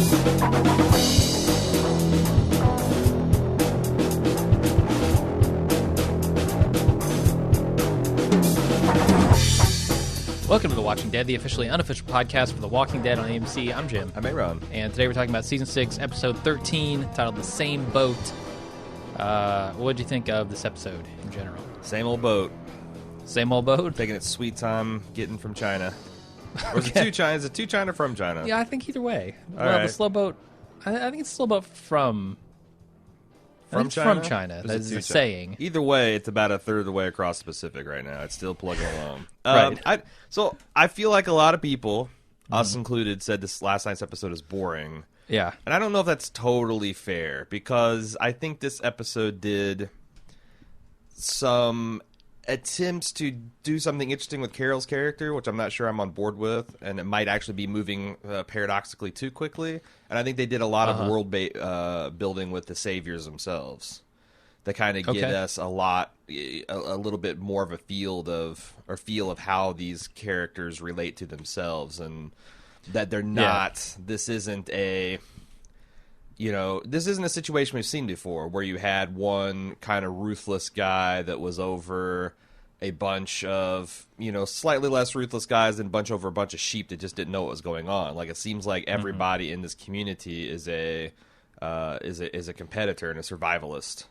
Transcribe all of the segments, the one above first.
Welcome to The Walking Dead, the officially unofficial podcast for The Walking Dead on AMC. I'm Jim. I'm A.Ron. And today we're talking about Season 6, Episode 13, titled The Same Boat. What did you think of this episode in general? Same old boat. Same old boat? Taking its sweet time getting from China. Or is it to China? Is it to China from China? Yeah, I think either way. All well, right. the slow boat, I think it's a slow boat from... From China? From China. That's the saying. Either way, it's about a third of the way across the Pacific right now. It's still plugging along. Right. So I feel like a lot of people, us included, said this last night's episode is boring. Yeah. And I don't know if that's totally fair, because I think this episode did some attempts to do something interesting with Carol's character, which I'm not sure I'm on board with, and it might actually be moving paradoxically too quickly. And I think they did a lot of world building with the saviors themselves that kind of get us a little bit more of a feel of how these characters relate to themselves, and that they're not. This isn't a situation we've seen before, where you had one kind of ruthless guy that was over a bunch of, slightly less ruthless guys and over a bunch of sheep that just didn't know what was going on. Like, it seems like everybody in this community is a competitor and a survivalist.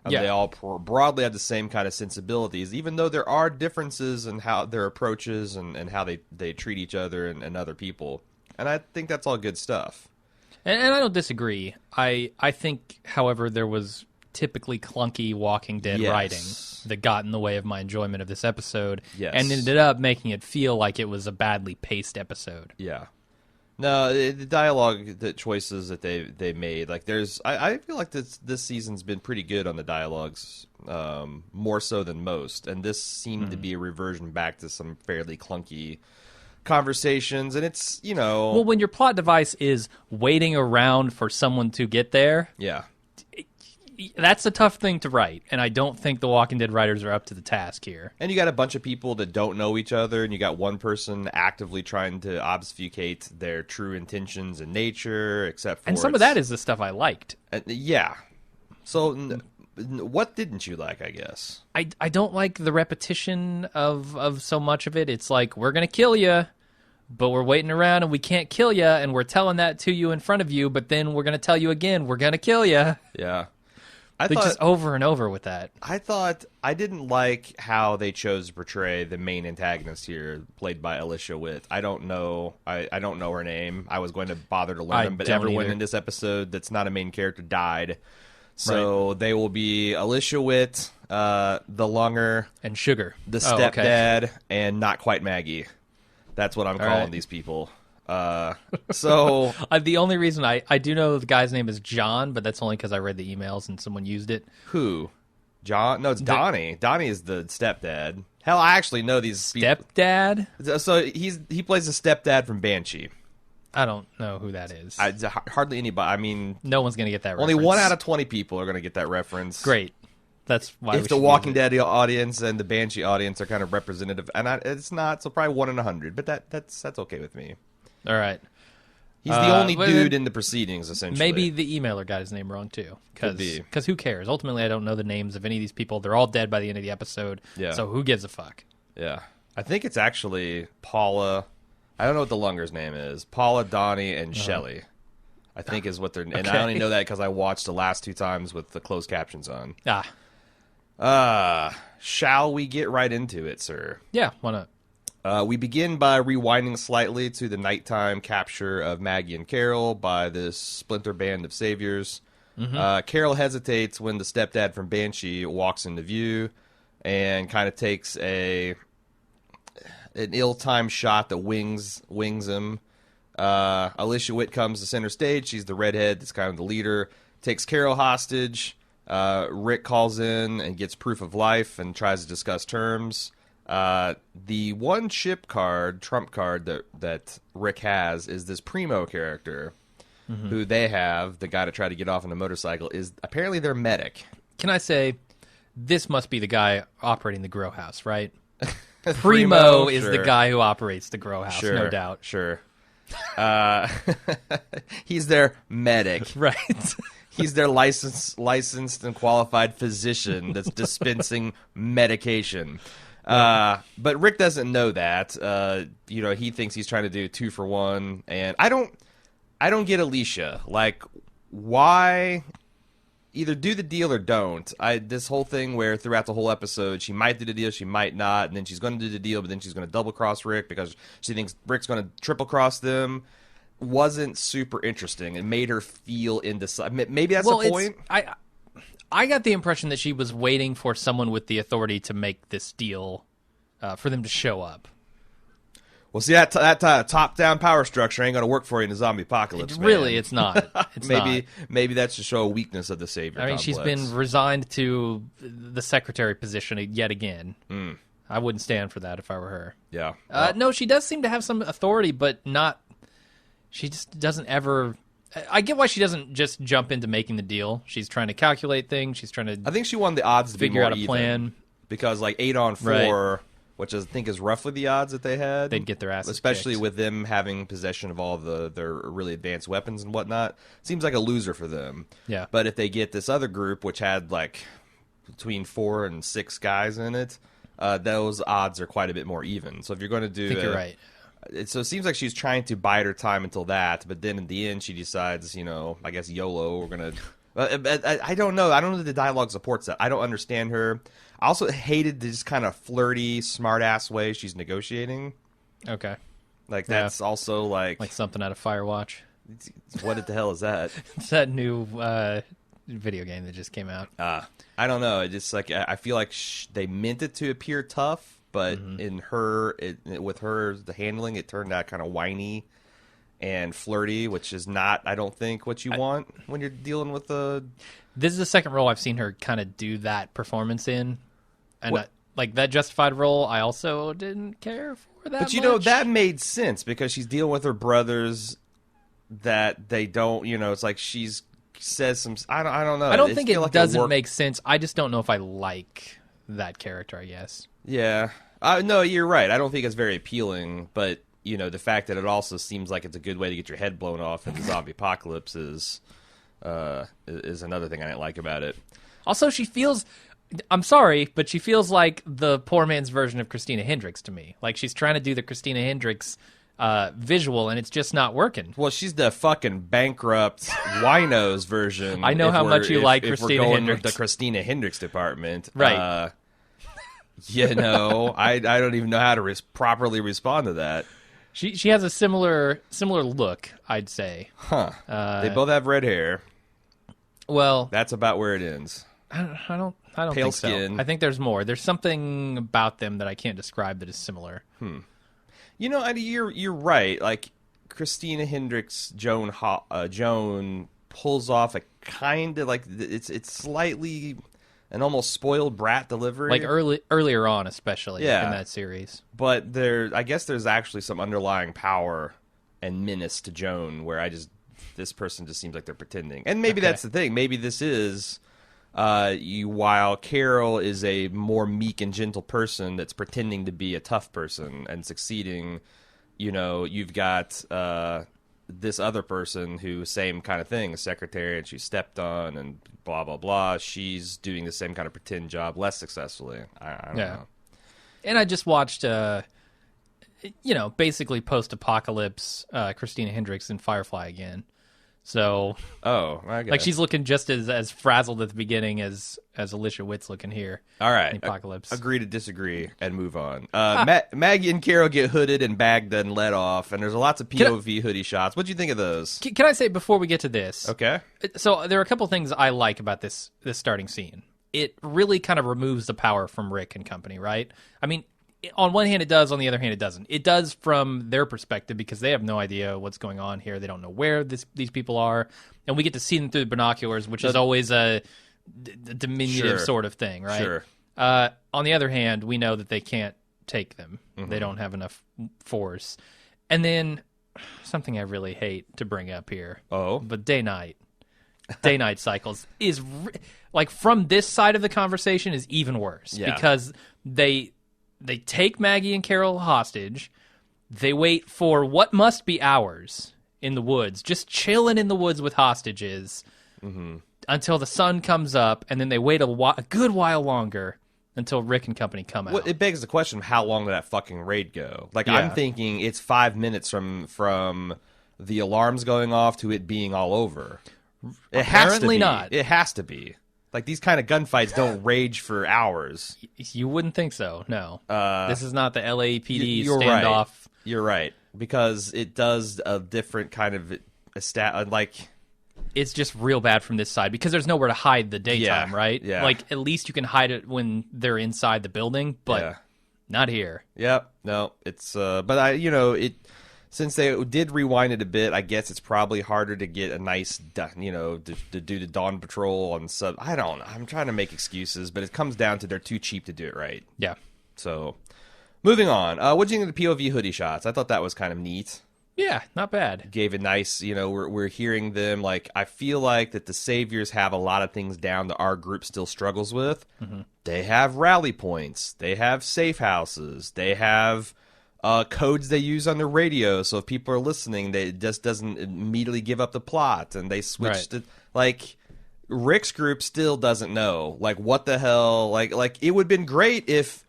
And they all broadly have the same kind of sensibilities, even though there are differences in how their approaches and how they treat each other and other people. And I think that's all good stuff. And I don't disagree. I think, however, there was typically clunky Walking Dead writing that got in the way of my enjoyment of this episode, and ended up making it feel like it was a badly paced episode. Yeah. No, the dialogue, the choices that they made, like I feel like this season's been pretty good on the dialogues, more so than most, and this seemed to be a reversion back to some fairly clunky conversations, and it's, Well, when your plot device is waiting around for someone to get there, that's a tough thing to write, and I don't think the Walking Dead writers are up to the task here. And you got a bunch of people that don't know each other, and you got one person actively trying to obfuscate their true intentions and nature, except for... And some of that is the stuff I liked. So... what didn't you like, I guess? I don't like the repetition of so much of it. It's like, we're going to kill you, but we're waiting around and we can't kill you, and we're telling that to you in front of you, but then we're going to tell you again, we're going to kill you. Yeah. Just over and over with that. I didn't like how they chose to portray the main antagonist here, played by Alicia Witt. I don't know her name. I was going to bother to learn them, but everyone in this episode that's not a main character died. So they will be Alicia Witt, the Lunger, and Sugar, the stepdad, and Not Quite Maggie. That's what I'm calling these people. So the only reason I do know the guy's name is John, but that's only because I read the emails and someone used it. Who? John? No, it's Donnie. Donnie is the stepdad. Hell, I actually know these stepdad. So he plays the stepdad from Banshee. I don't know who that is. Hardly anybody. I mean, no one's going to get that reference. Only 1 out of 20 people are going to get that reference. Great. That's why if the Walking Dead audience and the Banshee audience are kind of representative, and it's not, so probably 1 in 100. But that's okay with me. All right. He's the only dude in the proceedings, essentially. Maybe the emailer got his name wrong, too. Because who cares? Ultimately, I don't know the names of any of these people. They're all dead by the end of the episode. Yeah. So who gives a fuck? Yeah. I think it's actually Paula. I don't know what the Lunger's name is. Paula, Donnie, and Shelley, I think is what they're... And I only know that because I watched the last 2 times with the closed captions on. Shall we get right into it, sir? Yeah, why not? We begin by rewinding slightly to the nighttime capture of Maggie and Carol by this splinter band of saviors. Carol hesitates when the stepdad from Banshee walks into view and kind of takes an ill-timed shot that wings him. Alicia Witt comes to center stage. She's the redhead that's kind of the leader. Takes Carol hostage. Rick calls in and gets proof of life and tries to discuss terms. The one trump card that Rick has is this Primo character, who they have, the guy to try to get off on a motorcycle, is apparently their medic. Can I say, this must be the guy operating the grow house, right? Primo is the guy who operates the grow house, no doubt. Sure. He's their medic. Right. He's their licensed and qualified physician that's dispensing medication. But Rick doesn't know that. He thinks he's trying to do 2 for 1, and I don't get Alicia. Like, why? Either do the deal or don't. This whole thing where throughout the whole episode she might do the deal, she might not, and then she's going to do the deal, but then she's going to double cross Rick because she thinks Rick's going to triple cross them. Wasn't super interesting. It made her feel indecisive. Maybe that's the point. I got the impression that she was waiting for someone with the authority to make this deal for them to show up. Well, see, that top-down power structure ain't going to work for you in a zombie apocalypse, man. Really, it's not. Maybe that's to show a weakness of the Savior complex. She's been resigned to the secretary position yet again. I wouldn't stand for that if I were her. Yeah. No, she does seem to have some authority, but not... She just doesn't ever... I get why she doesn't just jump into making the deal. She's trying to calculate things. She's trying to... I think she wanted the odds to figure be more out a plan. Because, like, 8 on 4... Right. Which I think is roughly the odds that they had. They'd get their asses especially kicked. With them having possession of all of their really advanced weapons and whatnot. Seems like a loser for them. Yeah. But if they get this other group, which had like between 4 and 6 guys in it, those odds are quite a bit more even. So if you're going to do... I think you're right. So it seems like she's trying to bide her time until that, but then in the end she decides, I guess YOLO, we're going to... I don't know. I don't know that the dialogue supports that. I don't understand her. I also hated this kind of flirty, smart-ass way she's negotiating. Okay. Like, that's also like... Like something out of Firewatch. What the hell is that? It's that new video game that just came out. I don't know. It just, like, I feel like they meant it to appear tough, but with her, the handling, it turned out kind of whiny and flirty, which is not, I don't think, what you want when you're dealing with a... This is the second role I've seen her kind of do that performance in. And like that Justified role, I also didn't care for that But, that made sense because she's dealing with her brothers that they don't, it's like says some... I don't know. I don't think it doesn't make sense. I just don't know if I like that character, I guess. Yeah. No, you're right. I don't think it's very appealing, but... the fact that it also seems like it's a good way to get your head blown off in the zombie apocalypse is another thing I didn't like about it. Also, she feels... I'm sorry, but she feels like the poor man's version of Christina Hendricks to me. Like, she's trying to do the Christina Hendricks visual, and it's just not working. Well, she's the fucking bankrupt winos version. I know how much you like Christina Hendricks. If we're going with the Christina Hendricks department. Right. I don't even know how to properly respond to that. She has a similar look, I'd say. Huh. They both have red hair. Well, that's about where it ends. I don't Pale think skin. so. I think there's more. There's something about them that I can't describe that is similar. You're right. Like Christina Hendricks, Joan pulls off a kind of like it's slightly an almost spoiled brat delivery. Like earlier on, especially in that series. But I guess there's actually some underlying power and menace to Joan where this person just seems like they're pretending. And maybe that's the thing. Maybe this is while Carol is a more meek and gentle person that's pretending to be a tough person and succeeding, you've got this other person who same kind of thing, a secretary, and she stepped on and blah, blah, blah. She's doing the same kind of pretend job less successfully. I don't know. And I just watched, basically post-apocalypse Christina Hendricks in Firefly again. So, I guess. Like she's looking just as frazzled at the beginning as Alicia Witt's looking here. All right, in Apocalypse. Agree to disagree and move on. Maggie and Carol get hooded and bagged and let off, and there's lots of POV hoodie shots. What do you think of those? Can I say before we get to this? Okay. So there are a couple things I like about this starting scene. It really kind of removes the power from Rick and company, right? I mean, on one hand it does, on the other hand it doesn't. It does from their perspective because they have no idea what's going on here. They don't know where these people are, and we get to see them through the binoculars, which is always a diminutive sort of thing, right? Sure. On the other hand, we know that they can't take them. Mm-hmm. They don't have enough force. And then something I really hate to bring up here. But day-night cycles is like from this side of the conversation is even worse because they take Maggie and Carol hostage. They wait for what must be hours in the woods, just chilling in the woods with hostages until the sun comes up, and then they wait a good while longer until Rick and company come out. Well, it begs the question of how long did that fucking raid go? Like, I'm thinking it's 5 minutes from the alarms going off to it being all over. It has to be. Not. It has to be. Like, these kind of gunfights don't rage for hours. You wouldn't think so, no. This is not the LAPD you're standoff. Right. You're right. Because it does a different kind of... It's just real bad from this side because there's nowhere to hide the daytime, right? Yeah. Like, at least you can hide it when they're inside the building, but not here. Yep. No, it's... Since they did rewind it a bit, I guess it's probably harder to get a nice, to do the dawn patrol on sub. I don't know. I'm trying to make excuses, but it comes down to they're too cheap to do it right. Yeah. So, moving on. What do you think of the POV hoodie shots? I thought that was kind of neat. Yeah, not bad. Gave a nice, we're hearing them. Like, I feel like that the Saviors have a lot of things down that our group still struggles with. Mm-hmm. They have rally points. They have safe houses. They have... codes they use on the radio, so if people are listening, it just doesn't immediately give up the plot, and they switch to Rick's group still doesn't know what the hell. Like it would have been great if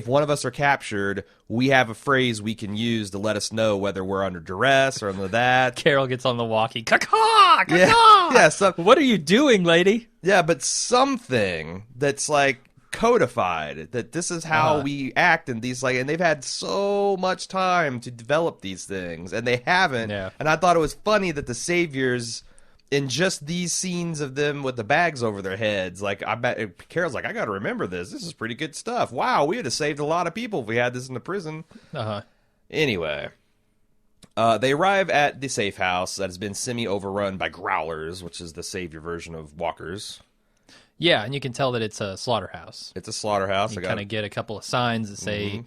one of us are captured, we have a phrase we can use to let us know whether we're under duress or under that. Carol gets on the walkie, caw-caw, caw-caw! Yeah. What are you doing, lady? Yeah, but something that's codified that this is how we act in these and they've had so much time to develop these things and they haven't. And I thought it was funny that the Saviors in just these scenes of them with the bags over their heads, I bet Carol's I gotta remember this is pretty good stuff. Wow, we would have saved a lot of people if we had this in the prison. Anyway, they arrive at the safe house that has been semi-overrun by growlers, which is the Savior version of walkers. Yeah, and you can tell that it's a slaughterhouse. It's a slaughterhouse. You kind of get a couple of signs that say,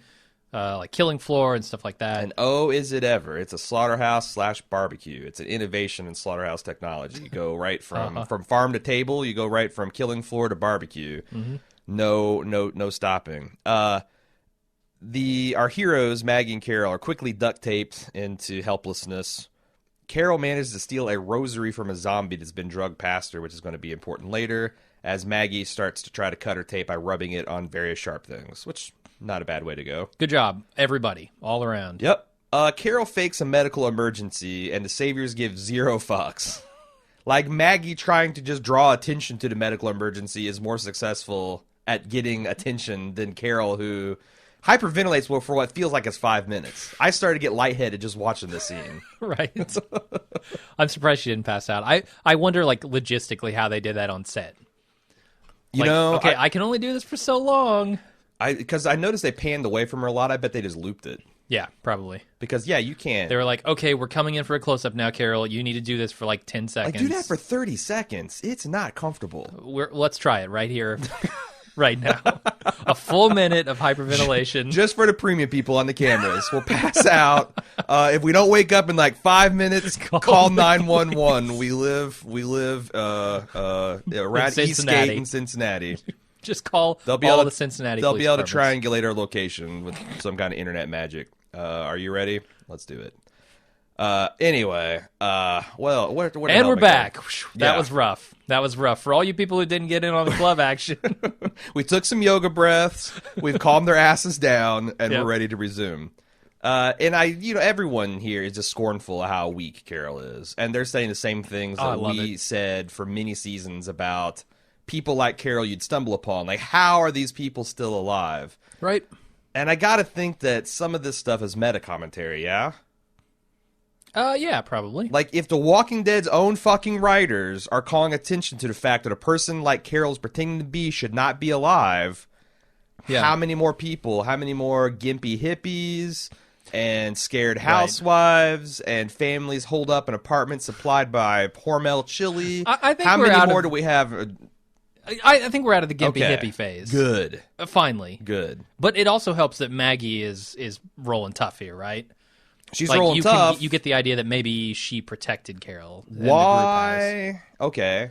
killing floor and stuff like that. And oh, is it ever? It's a slaughterhouse/barbecue. It's an innovation in slaughterhouse technology. You go right from farm to table. You go right from killing floor to barbecue. No stopping. Our heroes, Maggie and Carol, are quickly duct taped into helplessness. Carol manages to steal a rosary from a zombie that's been drugged past her, which is going to be important later, as Maggie starts to try to cut her tape by rubbing it on various sharp things, which, not a bad way to go. Good job, everybody, all around. Yep. Carol fakes a medical emergency, and the Saviors give zero fucks. Maggie trying to just draw attention to the medical emergency is more successful at getting attention than Carol, who hyperventilates for what feels like it's 5 minutes. I started to get lightheaded just watching this scene. Right. I'm surprised she didn't pass out. I wonder, logistically how they did that on set. I can only do this for so long. Because I noticed they panned away from her a lot. I bet they just looped it. Yeah, probably. Because, you can't. They were like, okay, we're coming in for a close-up now, Carol. You need to do this for 10 seconds. Do that for 30 seconds. It's not comfortable. Let's try it right here, right now. A full minute of hyperventilation. Just for the premium people on the cameras. We'll pass out. If we don't wake up in 5 minutes, call 911. We live around Eastgate in Cincinnati. Just call all the Cincinnati They'll police be able to departments. triangulate our location with some kind of internet magic. Are you ready? Let's do it. Anyway, well, where and we're back. That was rough. That was rough for all you people who didn't get in on the glove action. We took some yoga breaths. We've calmed their asses down, and we're ready to resume. And everyone here is just scornful of how weak Carol is, and they're saying the same things that we said for many seasons about people like Carol you'd stumble upon. How are these people still alive? Right. And I gotta think that some of this stuff is meta commentary. Yeah. Yeah, probably. If The Walking Dead's own fucking writers are calling attention to the fact that a person like Carol's pretending to be should not be alive, how many more people, how many more gimpy hippies and scared housewives and families hold up in apartments supplied by Hormel chili? I think how many more do we have? I think we're out of the gimpy hippie phase. Good. Finally. Good. But it also helps that Maggie is rolling tough here, right? She's rolling tough. You get the idea that maybe she protected Carol. Why? Okay.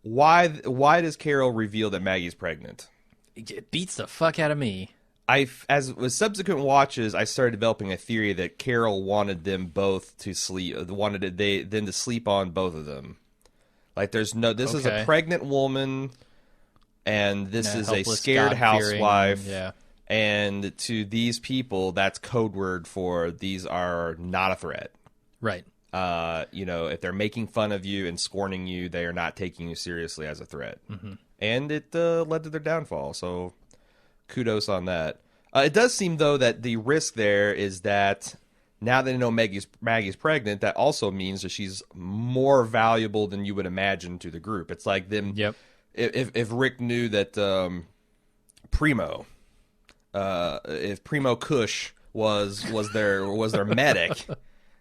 Why does Carol reveal that Maggie's pregnant? It beats the fuck out of me. as with subsequent watches, I started developing a theory that Carol wanted them both to sleep, wanted them to sleep on both of them. Like, this is a pregnant woman, and this is a scared housewife. Yeah. And to these people, that's code word for these are not a threat. Right. If they're making fun of you and scorning you, they are not taking you seriously as a threat. Mm-hmm. And it led to their downfall. So kudos on that. It does seem, though, that the risk there is that now that they know Maggie's pregnant, that also means that she's more valuable than you would imagine to the group. It's like them. Yep. If Rick knew that Primo, if Primo Kush was their medic,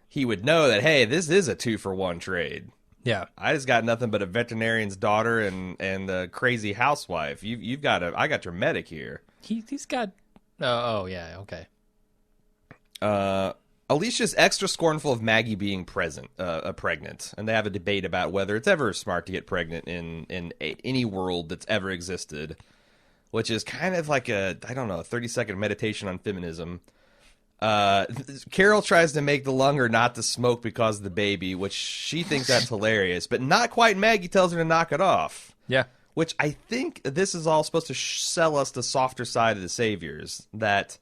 he would know that, hey, this is a 2-for-1 trade. Yeah. I just got nothing but a veterinarian's daughter and a crazy housewife. I got your medic here. He's got. Oh yeah. Okay. Alicia's extra scornful of Maggie being pregnant, and they have a debate about whether it's ever smart to get pregnant in any world that's ever existed, which is kind of like a 30-second meditation on feminism. Carol tries to make the lunger not to smoke because of the baby, which she thinks that's hilarious, but not quite. Maggie tells her to knock it off. Yeah. Which I think this is all supposed to sell us the softer side of the saviors, that,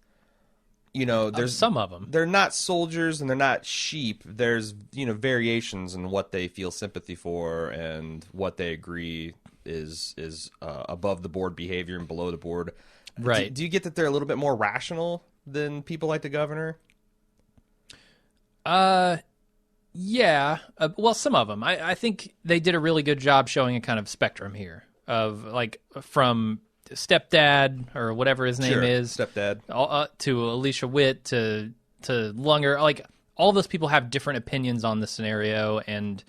there's some of them. They're not soldiers and they're not sheep. There's, variations in what they feel sympathy for and what they agree is above the board behavior and below the board. Right. Do you get that they're a little bit more rational than people like the governor? Yeah. Well, some of them. I think they did a really good job showing a kind of spectrum here of, like, from stepdad or whatever his name is, stepdad, to Alicia Witt to Lunger. Like, all those people have different opinions on the scenario, and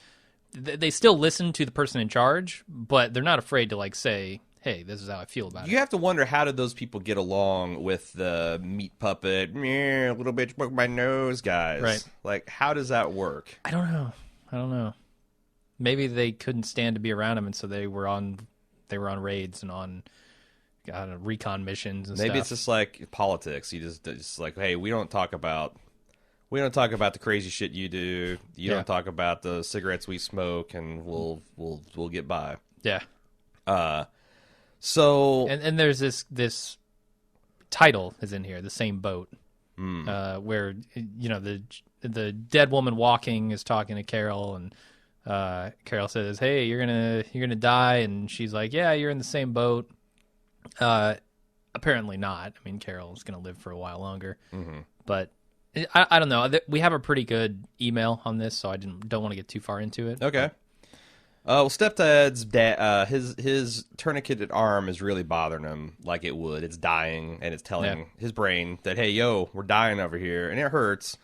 they still listen to the person in charge, but they're not afraid to, like, say, hey, this is how I feel about it. You have to wonder, how did those people get along with the meat puppet, a little bitch broke my nose guys? Right. Like, how does that work? I don't know. Maybe they couldn't stand to be around him, and so they were on raids and on recon missions and stuff. Maybe it's just like politics. You just like, hey, we don't talk about the crazy shit you do. You don't talk about the cigarettes we smoke, and we'll get by. Yeah. So and there's this title is in here, the same boat, where the dead woman walking is talking to Carol, and Carol says, "Hey, you're gonna die," and she's like, "Yeah, you're in the same boat." Apparently not. I mean, Carol's gonna live for a while longer, but I don't know. We have a pretty good email on this, so I don't want to get too far into it. Okay. Well, stepdad's his tourniqueted arm is really bothering him, like it would. It's dying, and it's telling his brain that, hey, yo, we're dying over here, and it hurts.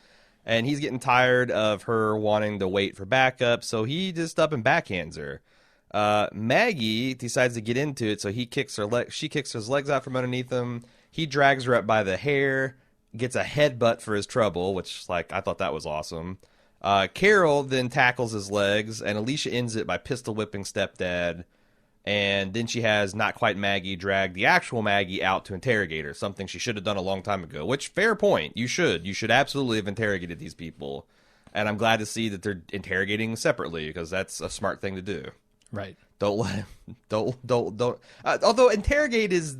And he's getting tired of her wanting to wait for backup, so he just up and backhands her. Maggie decides to get into it, so she kicks his legs out from underneath him. He drags her up by the hair, gets a headbutt for his trouble, which, like, I thought that was awesome. Carol then tackles his legs, and Alicia ends it by pistol whipping stepdad. And then she has not quite Maggie drag the actual Maggie out to interrogate her, something she should have done a long time ago. Which, fair point. You should absolutely have interrogated these people. And I'm glad to see that they're interrogating separately, because that's a smart thing to do. Right. Don't let him. Don't. Although interrogate is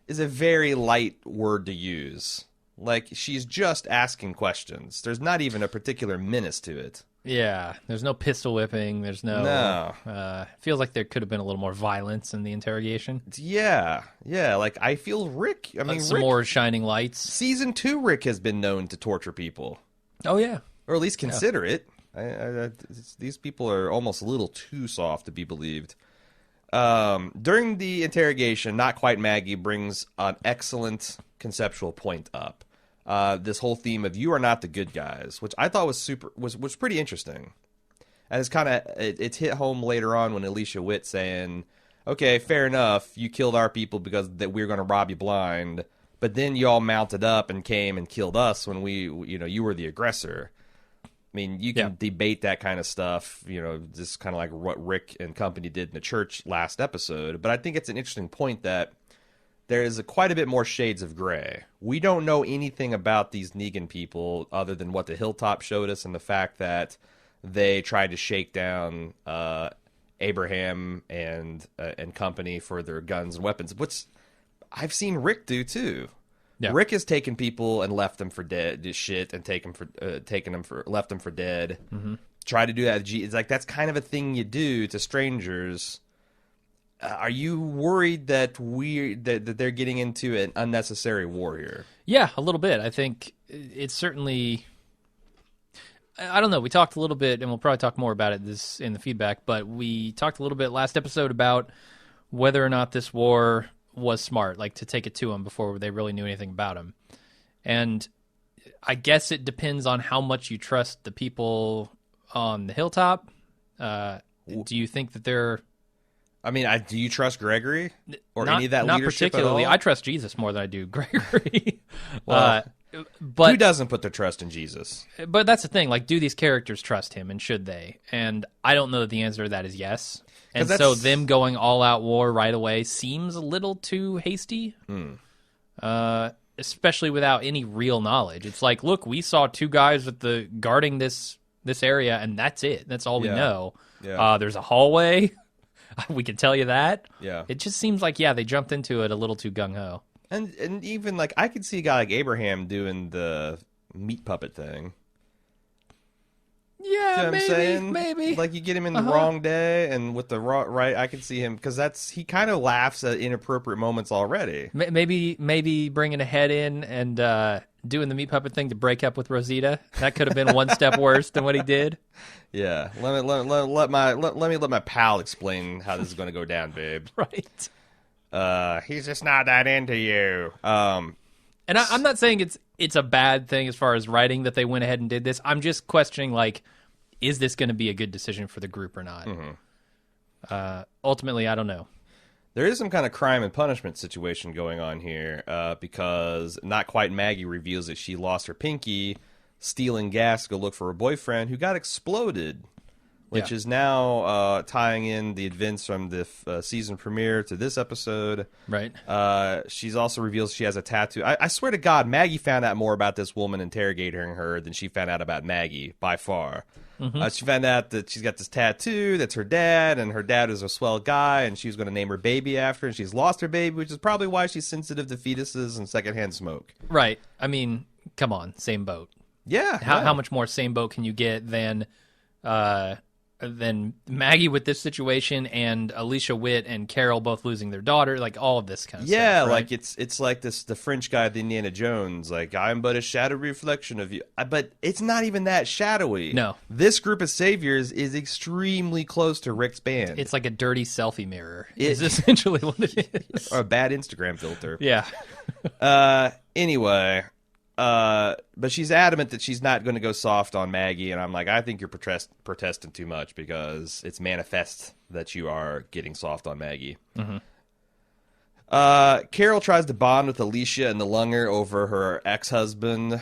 a very light word to use. Like, she's just asking questions. There's not even a particular menace to it. Yeah, there's no pistol whipping. There's no. Feels like there could have been a little more violence in the interrogation. Yeah. Like, I feel Rick. I mean, some more shining lights. Season 2, Rick has been known to torture people. Oh yeah, or at least consider it. These people are almost a little too soft to be believed. During the interrogation, not quite Maggie brings an excellent conceptual point up. This whole theme of you are not the good guys, which I thought was pretty interesting. And it's hit home later on when Alicia Witt saying, okay, fair enough, you killed our people because that we're going to rob you blind, but then you all mounted up and came and killed us when you were the aggressor. I mean, you can debate that kind of stuff, just kind of like what Rick and company did in the church last episode. But I think it's an interesting point that there is quite a bit more shades of gray. We don't know anything about these Negan people other than what the Hilltop showed us and the fact that they tried to shake down Abraham and company for their guns and weapons. Which I've seen Rick do too. Yeah. Rick has taken people and left them for dead, shit, and left them for dead. Mm-hmm. Try to do that. It's like that's kind of a thing you do to strangers. Are you worried that that they're getting into an unnecessary war here? Yeah, a little bit. I think it's certainly. I don't know. We talked a little bit, and we'll probably talk more about it in the feedback. But we talked a little bit last episode about whether or not this war was smart, like to take it to them before they really knew anything about him. And I guess it depends on how much you trust the people on the Hilltop. Do you think that they're... I mean, do you trust Gregory or any of that not leadership particularly. at all? I trust Jesus more than I do Gregory. Well, but who doesn't put their trust in Jesus? But that's the thing. Like, do these characters trust him, and should they? And I don't know that the answer to that is yes. And so them going all-out war right away seems a little too hasty, especially without any real knowledge. It's like, look, we saw two guys guarding this area, and that's it. That's all we know. Yeah. There's a hallway. We can tell you that. Yeah. It just seems like, they jumped into it a little too gung-ho. And even, like, I could see a guy like Abraham doing the meat puppet thing. Yeah, maybe. Like, you get him in the wrong day, and with the right, I can see him, because he kind of laughs at inappropriate moments already. Maybe bringing a head in and doing the meat puppet thing to break up with Rosita. That could have been one step worse than what he did. Yeah, let me let my pal explain how this is going to go down, babe. Right. He's just not that into you. And I'm not saying it's a bad thing as far as writing that they went ahead and did this. I'm just questioning, like, is this going to be a good decision for the group or not? Mm-hmm. Ultimately, I don't know. There is some kind of crime and punishment situation going on here because Not Quite Maggie reveals that she lost her pinky stealing gas to go look for her boyfriend who got exploded, which is now tying in the events from the season premiere to this episode. Right. She's also reveals she has a tattoo. I swear to God, Maggie found out more about this woman interrogating her than she found out about Maggie, by far. Mm-hmm. She found out that she's got this tattoo that's her dad, and her dad is a swell guy, and she was going to name her baby after, and she's lost her baby, which is probably why she's sensitive to fetuses and secondhand smoke. Right. I mean, come on, same boat. Yeah. How much more same boat can you get than Maggie with this situation and Alicia Witt and Carol both losing their daughter, like all of this kind of stuff. Yeah, right? like it's like the French guy, the Indiana Jones, like, I'm but a shadow reflection of you. But it's not even that shadowy. No. This group of saviors is extremely close to Rick's band. It's like a dirty selfie mirror. It's essentially what it is. Or a bad Instagram filter. Yeah. Anyway, but she's adamant that she's not going to go soft on Maggie, and I'm like, I think you're protesting too much because it's manifest that you are getting soft on Maggie. Mm-hmm. Carol tries to bond with Alicia and the Lunger over her ex-husband,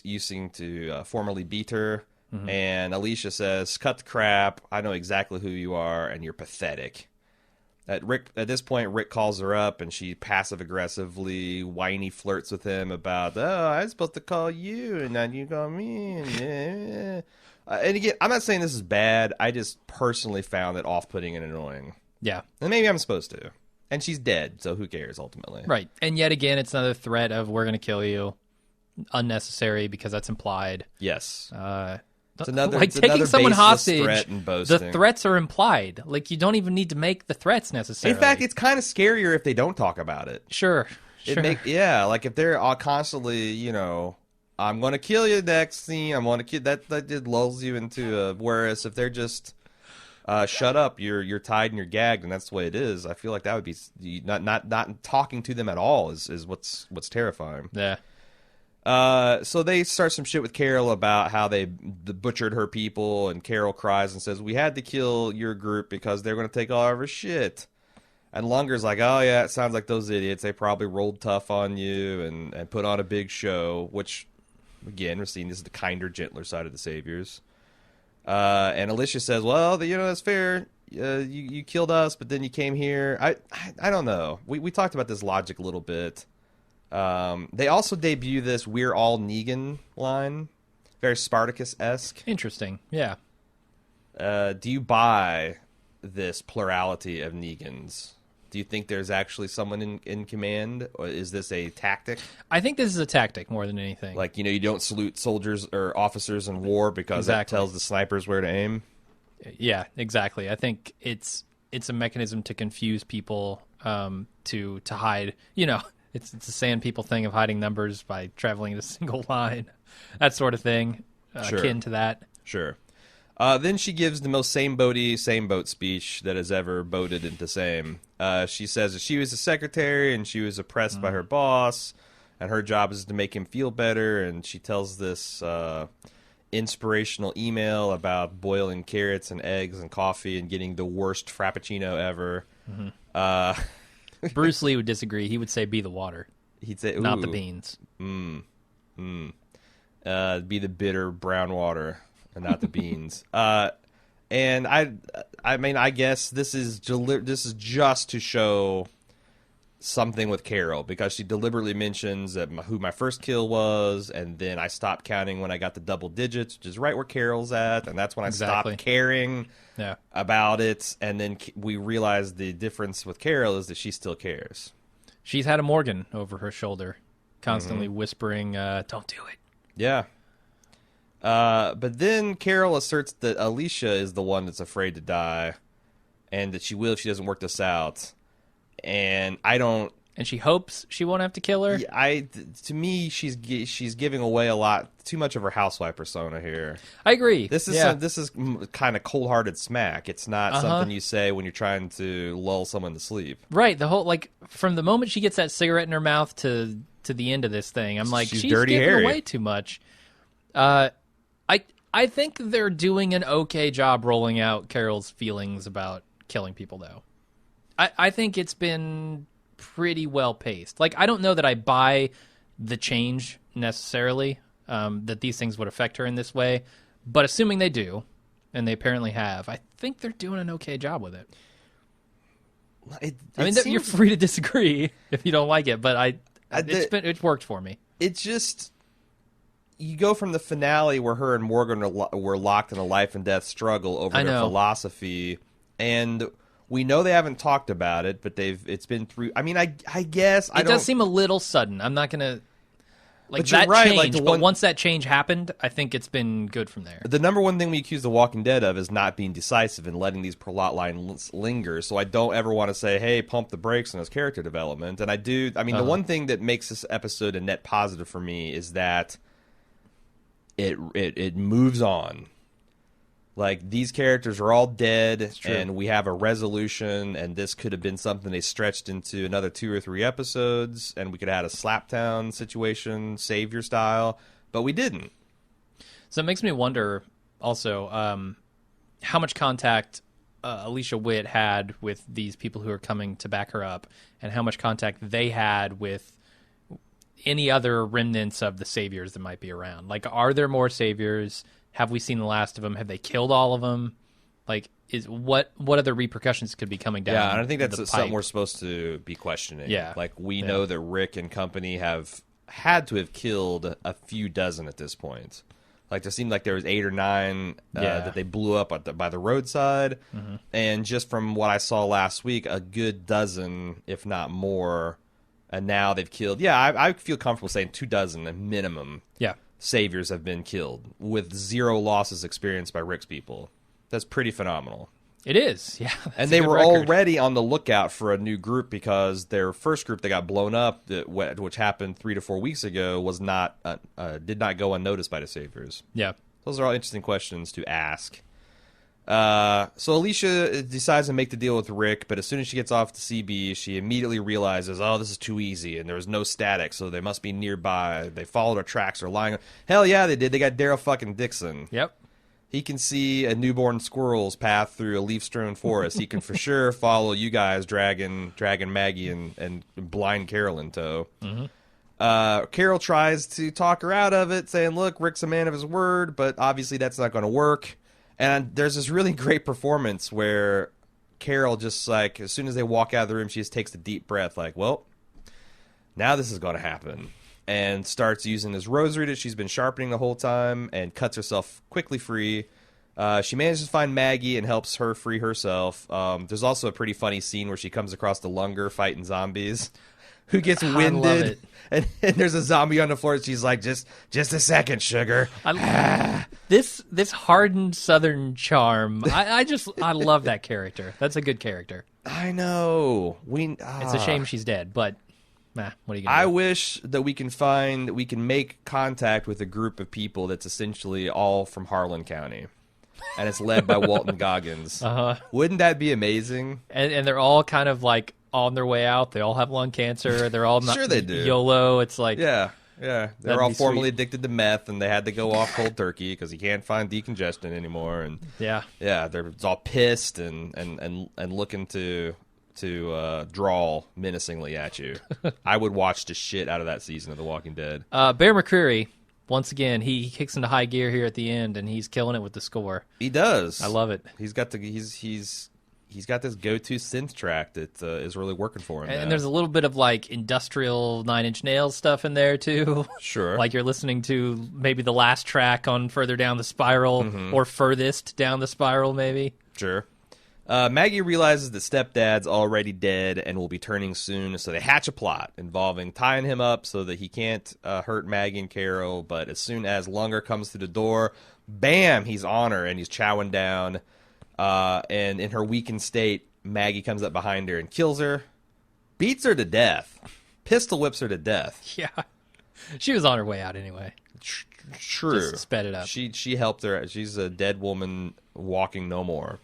using to formerly beat her. Mm-hmm. And Alicia says, "Cut the crap. I know exactly who you are, and you're pathetic." At this point, Rick calls her up, and she passive-aggressively, whiny flirts with him about, I was supposed to call you, and now you call me. And again, I'm not saying this is bad. I just personally found it off-putting and annoying. Yeah. And maybe I'm supposed to. And she's dead, so who cares, ultimately? Right. And yet again, it's another threat of, we're going to kill you. Unnecessary, because that's implied. Yes. Taking someone hostage, threat and boasting. The threats are implied. Like, you don't even need to make the threats necessarily. In fact, it's kind of scarier if they don't talk about it. Sure. Like if they're all constantly, I'm going to kill you next scene. I'm going to kill that lulls you into whereas if they're just shut up, you're tied and you're gagged, and that's the way it is. I feel like that would be not talking to them at all is what's terrifying. Yeah. So they start some shit with Carol about how they butchered her people, and Carol cries and says, "We had to kill your group because they're going to take all of our shit." And Lunger's like, "Oh yeah, it sounds like those idiots. They probably rolled tough on you and put on a big show," which, again, we're seeing this is the kinder, gentler side of the saviors. And Alicia says, "Well, that's fair. you killed us, but then you came here. I don't know. We talked about this logic a little bit. They also debut this "We're all Negan" line, very Spartacus-esque. Interesting. Yeah. Do you buy this plurality of Negans? Do you think there's actually someone in command, or is this a tactic? I think this is a tactic more than anything. Like, you don't salute soldiers or officers in war because that tells the snipers where to aim? Yeah, exactly. I think it's a mechanism to confuse people, to hide. It's the sand people thing of hiding numbers by traveling in a single line, that sort of thing, akin to that. Sure. Then she gives the most same boat speech that has ever boated into same. She says that she was a secretary and she was oppressed by her boss, and her job is to make him feel better. And she tells this inspirational email about boiling carrots and eggs and coffee and getting the worst frappuccino ever. Bruce Lee would disagree. He would say, "Be the water." He'd say, "Not the beans." Be the bitter brown water. And not the beans. And I mean, I guess this is just to show something with Carol, because she deliberately mentions that who my first kill was, and then I stopped counting when I got the double digits, which is right where Carol's at, and that's when I stopped caring about it. And then we realized the difference with Carol is that she still cares. She's had a Morgan over her shoulder, constantly whispering, "Don't do it." Yeah. But then Carol asserts that Alicia is the one that's afraid to die, and that she will if she doesn't work this out. And I don't. And she hopes she won't have to kill her. To me, she's giving away a lot too much of her housewife persona here. I agree. This is kind of cold-hearted smack. It's not something you say when you're trying to lull someone to sleep. Right. The whole from the moment she gets that cigarette in her mouth to the end of this thing, I'm like, she's Dirty giving Harry. away too much. I think they're doing an okay job rolling out Carol's feelings about killing people, though. I think it's been pretty well paced. Like, I don't know that I buy the change necessarily, that these things would affect her in this way, but assuming they do, and they apparently have, I think they're doing an okay job with it. You're free to disagree if you don't like it, but it's worked for me. It's just, you go from the finale where her and Morgan were locked in a life and death struggle over their philosophy, and we know they haven't talked about it, but it's been through. I mean, I guess it does seem a little sudden. I'm not gonna but you're right. Change, but once that change happened, I think it's been good from there. The number one thing we accuse The Walking Dead of is not being decisive and letting these plot lines linger. So I don't ever want to say, "Hey, pump the brakes on his character development." And I do. I mean, the one thing that makes this episode a net positive for me is that it moves on. Like, these characters are all dead, and we have a resolution, and this could have been something they stretched into another 2 or 3 episodes, and we could have had a Slaptown situation, Savior style, but we didn't. So it makes me wonder, also, how much contact Alicia Witt had with these people who are coming to back her up, and how much contact they had with any other remnants of the Saviors that might be around. Like, are there more Saviors? Have we seen the last of them? Have they killed all of them? Like, what other repercussions could be coming down? Yeah, and I think that's something we're supposed to be questioning. Yeah. Like, we know that Rick and company have had to have killed a few dozen at this point. Like, there seemed like there was 8 or 9 that they blew up by the roadside. Mm-hmm. And just from what I saw last week, a good dozen, if not more. And now they've killed. Yeah, I feel comfortable saying 2 dozen at minimum. Yeah. Saviors have been killed with 0 losses experienced by Rick's people. That's pretty phenomenal. It is, yeah. And they were already on the lookout for a new group, because their first group that got blown up, which happened 3 to 4 weeks ago, was did not go unnoticed by the Saviors. Yeah. Those are all interesting questions to ask. So Alicia decides to make the deal with Rick, but as soon as she gets off the CB, she immediately realizes, oh, this is too easy, and there was no static, so they must be nearby. They followed our tracks. They're lying. Hell yeah, they did. They got Daryl fucking Dixon. Yep. He can see a newborn squirrel's path through a leaf-strewn forest. He can for sure follow you guys, dragging Maggie and blind Carol in tow. Mm-hmm. Carol tries to talk her out of it, saying, look, Rick's a man of his word, but obviously that's not going to work. And there's this really great performance where Carol just like, as soon as they walk out of the room, she just takes a deep breath like, well, now this is going to happen. And starts using this rosary that she's been sharpening the whole time and cuts herself quickly free. She manages to find Maggie and helps her free herself. There's also a pretty funny scene where she comes across the Lunger fighting zombies who gets winded. And there's a zombie on the floor. She's like, just a second, sugar. This hardened Southern charm. I love that character. That's a good character. I know. It's a shame she's dead, but what are you gonna do? I wish that we can make contact with a group of people that's essentially all from Harlan County. And it's led by Walton Goggins. Wouldn't that be amazing? And they're all kind of like on their way out. They all have lung cancer. They're all sure they do. YOLO. It's like yeah. They're all formerly addicted to meth, and they had to go off cold turkey because you can't find decongestant anymore. And they're all pissed and looking to drawl menacingly at you. I would watch the shit out of that season of The Walking Dead. Bear McCreary. Once again, he kicks into high gear here at the end, and he's killing it with the score. He does. I love it. He's got this go-to synth track that is really working for him. And there's a little bit of like industrial Nine Inch Nails stuff in there too. Sure. Like you're listening to maybe the last track on Further Down the Spiral or Furthest Down the Spiral, maybe. Sure. Maggie realizes that stepdad's already dead and will be turning soon, so they hatch a plot involving tying him up so that he can't hurt Maggie and Carol. But as soon as Lunger comes through the door, bam, he's on her and he's chowing down. And in her weakened state, Maggie comes up behind her and kills her, beats her to death, pistol whips her to death. Yeah, she was on her way out anyway. True, just sped it up. She helped her. She's a dead woman walking no more.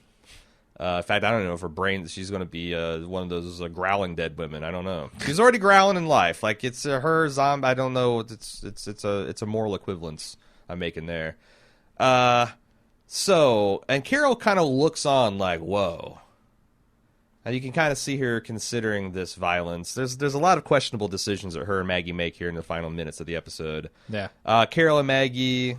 In fact, I don't know if her brain. She's going to be one of those growling dead women. I don't know. She's already growling in life. Like it's her zombie. I don't know. It's a moral equivalence I'm making there. So, and Carol kind of looks on like, whoa. And you can kind of see her considering this violence. There's a lot of questionable decisions that her and Maggie make here in the final minutes of the episode. Yeah. Carol and Maggie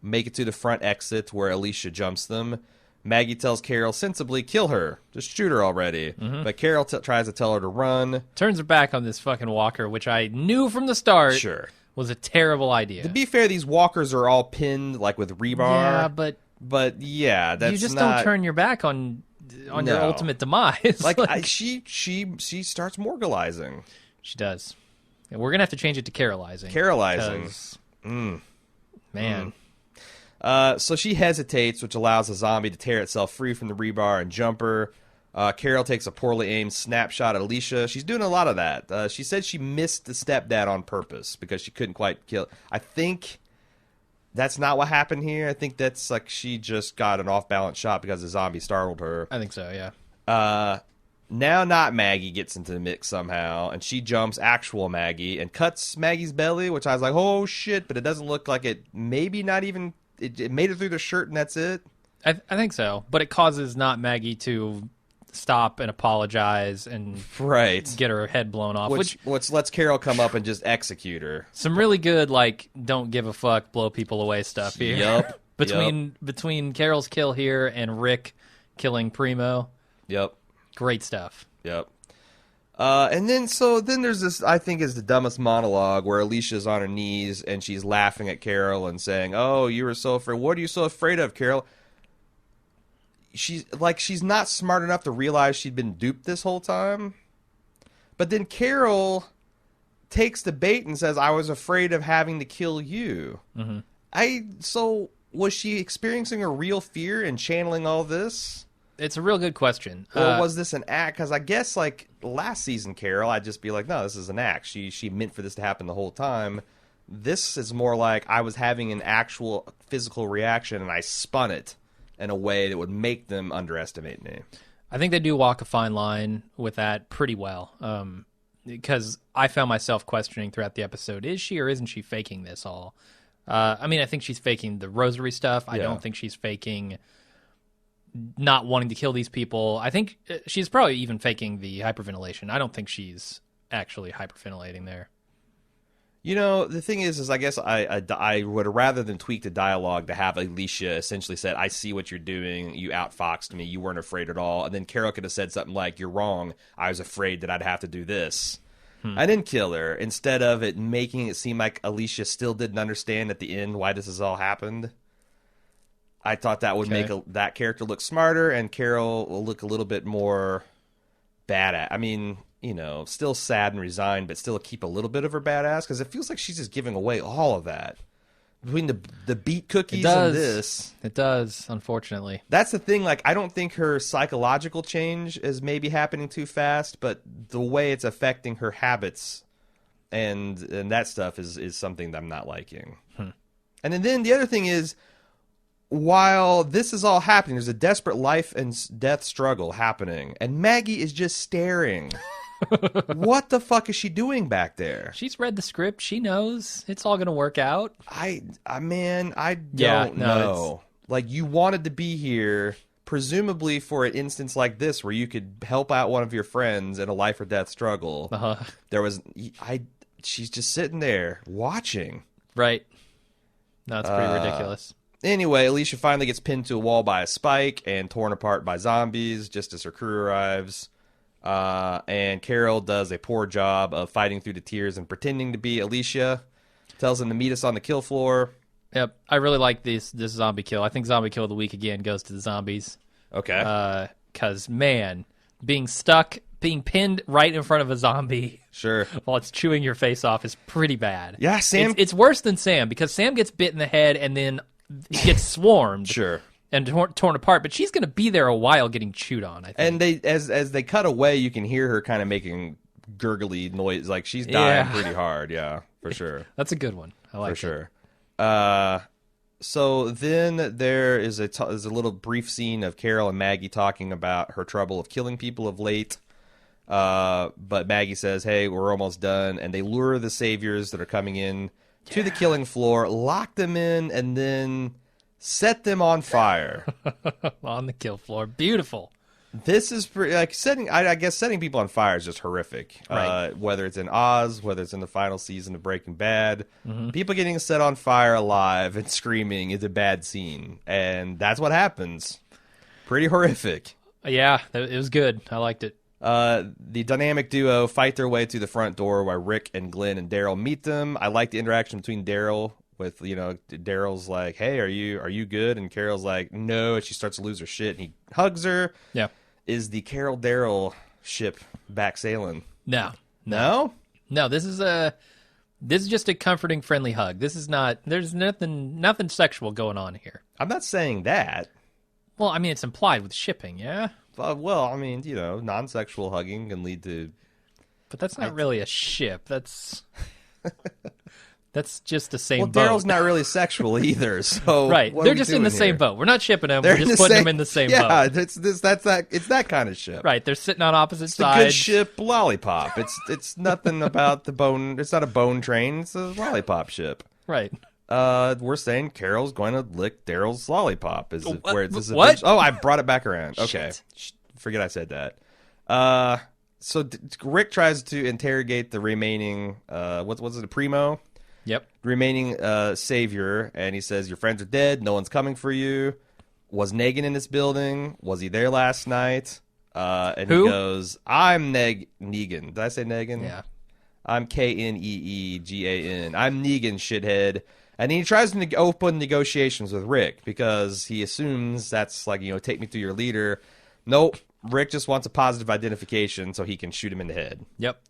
make it to the front exit where Alicia jumps them. Maggie tells Carol sensibly, kill her. Just shoot her already. But Carol tries to tell her to run. Turns her back on this fucking walker, which I knew from the start was a terrible idea. To be fair, these walkers are all pinned like with rebar. Yeah, but yeah, that's you just not... don't turn your back on your ultimate demise. She starts morgalizing. She does. And we're gonna have to change it to Carolizing. Man. So she hesitates, which allows the zombie to tear itself free from the rebar and jump her. Carol takes a poorly aimed snapshot at Alicia. She's doing a lot of that. She said she missed the stepdad on purpose because she couldn't quite kill. I think that's not what happened here. I think that's like she just got an off-balance shot because the zombie startled her. I think so, yeah. Now not Maggie gets into the mix somehow, and she jumps actual Maggie and cuts Maggie's belly, which I was like, oh shit, but it doesn't look like it. Maybe not even... It made it through the shirt and that's it? I think so, but it causes not Maggie to stop and apologize and get her head blown off. Which lets Carol come up and just execute her. Some really good, like, don't give a fuck, blow people away stuff here. Yep. Between Carol's kill here and Rick killing Primo. Yep. Great stuff. Yep. And then there's this, I think is the dumbest monologue where Alicia's on her knees and she's laughing at Carol and saying, oh, you were so afraid. What are you so afraid of, Carol? She's not smart enough to realize she'd been duped this whole time. But then Carol takes the bait and says, I was afraid of having to kill you. So was she experiencing a real fear and channeling all this? It's a real good question. Or was this an act? Because I guess, like, last season, Carol, I'd just be like, no, this is an act. She meant for this to happen the whole time. This is more like I was having an actual physical reaction, and I spun it in a way that would make them underestimate me. I think they do walk a fine line with that pretty well. Because I found myself questioning throughout the episode, is she or isn't she faking this all? I mean, I think she's faking the rosary stuff. I don't think she's faking... not wanting to kill these people. I think she's probably even faking the hyperventilation. I don't think she's actually hyperventilating there. The thing is I guess I would rather than tweak the dialogue to have Alicia essentially said, I see what you're doing. You outfoxed me. You weren't afraid at all. And then Carol could have said something like, you're wrong. I was afraid that I'd have to do this. I didn't kill her. Instead of it making it seem like Alicia still didn't understand at the end why this has all happened. I thought that would make that character look smarter and Carol will look a little bit more badass. I mean, still sad and resigned, but still keep a little bit of her badass, because it feels like she's just giving away all of that. Between the beet cookies and this. It does, unfortunately. That's the thing. Like, I don't think her psychological change is maybe happening too fast, but the way it's affecting her habits and that stuff is something that I'm not liking. And then the other thing is, while this is all happening, there's a desperate life and death struggle happening, and Maggie is just staring. What the fuck is she doing back there? She's read the script. She knows it's all going to work out. I don't know. Like, you wanted to be here, presumably for an instance like this, where you could help out one of your friends in a life or death struggle. She's just sitting there watching. Right. No, it's pretty ridiculous. Anyway, Alicia finally gets pinned to a wall by a spike and torn apart by zombies just as her crew arrives. And Carol does a poor job of fighting through the tears and pretending to be Alicia. Tells him to meet us on the kill floor. Yep, I really like this zombie kill. I think zombie kill of the week again goes to the zombies. Okay. Because, man, being pinned right in front of a zombie, sure, while it's chewing your face off is pretty bad. Yeah, Sam. It's worse than Sam, because Sam gets bit in the head and then gets swarmed. Sure. And torn apart, but she's going to be there a while getting chewed on, I think. And they, as they cut away, you can hear her kind of making gurgly noise, like she's dying pretty hard. Yeah, for sure. That's a good one. I like it. For sure. So then there is a little brief scene of Carol and Maggie talking about her trouble of killing people of late. But Maggie says, "Hey, we're almost done," and they lure the saviors that are coming in to the killing floor, lock them in, and then set them on fire. On the kill floor. Beautiful. This is pretty, like, I guess setting people on fire is just horrific. Right. Whether it's in Oz, whether it's in the final season of Breaking Bad, people getting set on fire alive and screaming is a bad scene. And that's what happens. Pretty horrific. Yeah, it was good. I liked it. The dynamic duo fight their way to the front door while Rick and Glenn and Daryl meet them. I like the interaction between Daryl with, Daryl's like, "Hey, are you good?" And Carol's like, "No," and she starts to lose her shit, and he hugs her. Yeah. Is the Carol Daryl ship back sailing? No. This is just a comforting, friendly hug. This is not. There's nothing sexual going on here. I'm not saying that. Well, I mean, it's implied with shipping, yeah. Well, I mean, non-sexual hugging can lead to. But that's not really a ship. That's just the same boat. Well, Daryl's not really sexual either, so right. They're just in the same boat. We're not shipping them. We're just putting them in the same boat. Yeah, it's that kind of ship. Right. They're sitting on opposite sides. It's a good ship, lollipop. It's nothing about the bone. It's not a bone train. It's a lollipop ship. Right. We're saying Carol's going to lick Daryl's lollipop. What? Oh, I brought it back around. Okay. Shit. Forget I said that. So Rick tries to interrogate the remaining, what's it, a primo? Yep. Remaining savior, and he says, "Your friends are dead. No one's coming for you. Was Negan in this building? Was he there last night?" And Who? He goes, "I'm Negan." Did I say Negan? Yeah. I'm K-N-E-E-G-A-N. I'm Negan, shithead. And he tries to open negotiations with Rick because he assumes that's like, take me to your leader. Nope. Rick just wants a positive identification so he can shoot him in the head. Yep.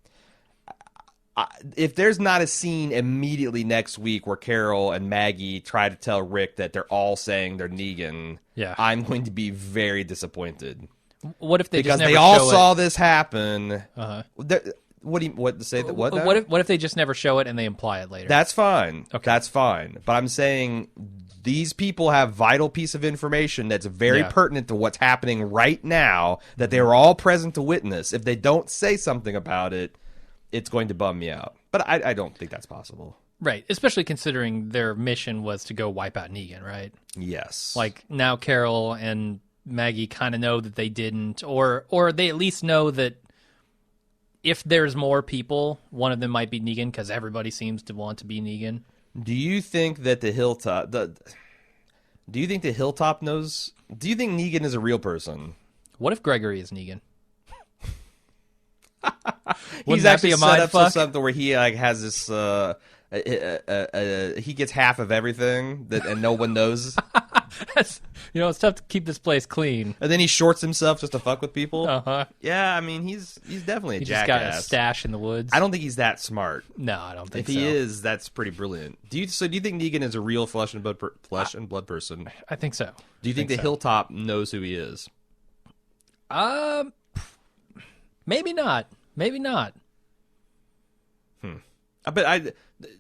If there's not a scene immediately next week where Carol and Maggie try to tell Rick that they're all saying they're Negan, I'm going to be very disappointed. What if they because just never they all show saw it? this happen? What if they just never show it and they imply it later? That's fine. Okay. That's fine. But I'm saying these people have vital piece of information that's very pertinent to what's happening right now that they were all present to witness. If they don't say something about it, it's going to bum me out. But I don't think that's possible. Right. Especially considering their mission was to go wipe out Negan, right? Yes. Like, now Carol and Maggie kind of know that they didn't, or they at least know that if there's more people, one of them might be Negan because everybody seems to want to be Negan. Do you think that the Hilltop... Do you think the Hilltop knows... Do you think Negan is a real person? What if Gregory is Negan? He's actually set up to something where he like has this... he gets half of everything and no one knows. It's tough to keep this place clean. And then he shorts himself just to fuck with people. Uh-huh. Yeah, I mean, he's definitely a jackass. He's got a stash in the woods. I don't think he's that smart. No, I don't think so. If he is, that's pretty brilliant. Do you think Negan is a real flesh and blood person? I think so. Do you think the Hilltop knows who he is? Maybe not. Maybe not. But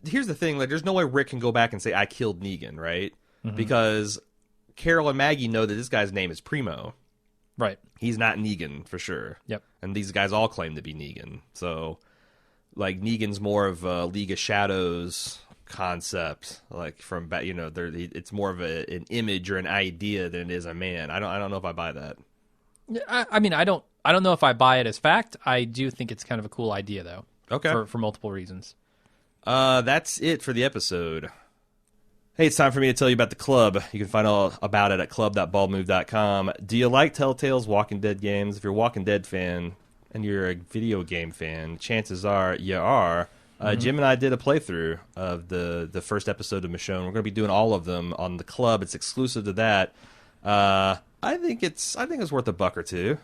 here's the thing: like, there's no way Rick can go back and say I killed Negan, right? Mm-hmm. Because Carol and Maggie know that this guy's name is Primo. Right. He's not Negan for sure. Yep. And these guys all claim to be Negan. So, like, Negan's more of a League of Shadows concept, like from it's more of an image or an idea than it is a man. I don't know if I buy that. I mean, I don't know if I buy it as fact. I do think it's kind of a cool idea, though. Okay. For multiple reasons. That's it for the episode. Hey, it's time for me to tell you about the club. You can find all about it at club.baldmove.com. Do you like Telltale's Walking Dead games? If you're a Walking Dead fan and you're a video game fan, chances are you are. Jim and I did a playthrough of the first episode of Michonne. We're going to be doing all of them on the club. It's exclusive to that. I think it's worth $1 or $2.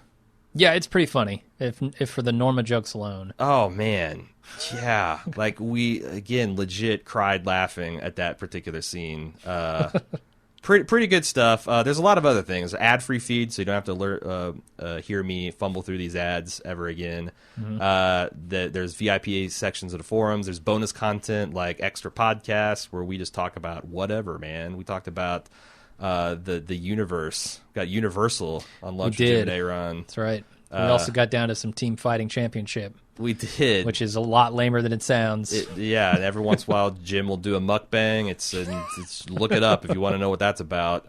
Yeah, it's pretty funny, if for the Norma jokes alone. Oh, man. Yeah. Like, we, again, legit cried laughing at that particular scene. Pretty good stuff. There's a lot of other things. Ad-free feed, so you don't have to hear me fumble through these ads ever again. Mm-hmm. There's VIP sections of the forums. There's bonus content, like extra podcasts, where we just talk about whatever, man. We talked about... the universe. Got Universal on Lunch with Jim and A.Ron. That's right. We also got down to some team fighting championship. We did, which is a lot lamer than it sounds. Yeah, and every once in a while Jim will do a mukbang. It's look it up if you want to know what that's about.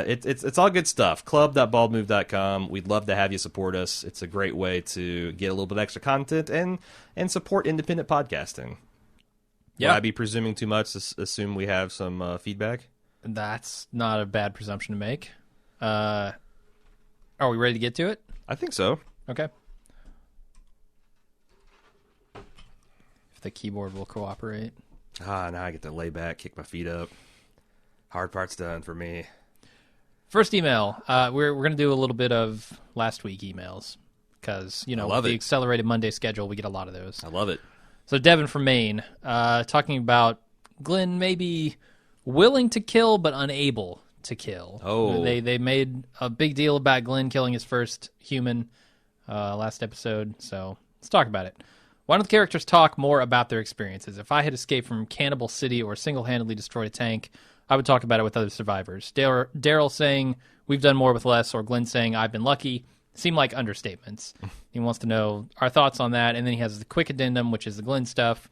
It's all good stuff. Club.baldmove.com. We'd love to have you support us. It's a great way to get a little bit extra content and support independent podcasting. Yeah, would I be presuming too much to assume we have some feedback? That's not a bad presumption to make. Are we ready to get to it? I think so. Okay. If the keyboard will cooperate. Now I get to lay back, kick my feet up. Hard part's done for me. First email. We're going to do a little bit of last week emails because, with the accelerated Monday schedule, we get a lot of those. I love it. So Devin from Maine, talking about Glenn maybe willing to kill but unable to kill. Oh. They made a big deal about Glenn killing his first human last episode, so let's talk about it. Why don't the characters talk more about their experiences? If I had escaped from Cannibal City or single-handedly destroyed a tank, I would talk about it with other survivors. Daryl saying, we've done more with less, or Glenn saying, I've been lucky, seem like understatements. He wants to know our thoughts on that, and then he has the quick addendum, which is the Glenn stuff.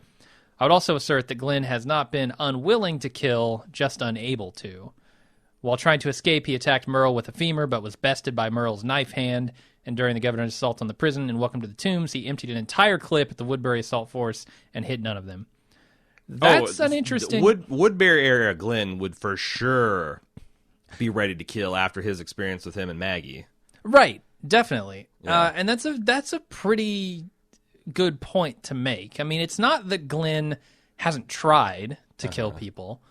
I would also assert that Glenn has not been unwilling to kill, just unable to. While trying to escape, he attacked Merle with a femur, but was bested by Merle's knife hand. And during the governor's assault on the prison and Welcome to the Tombs, he emptied an entire clip at the Woodbury Assault Force and hit none of them. That's an interesting... Woodbury area Glenn would for sure be ready to kill after his experience with him and Maggie. Right, definitely. Yeah. And that's a pretty good point to make. I mean, it's not that Glenn hasn't tried to kill people.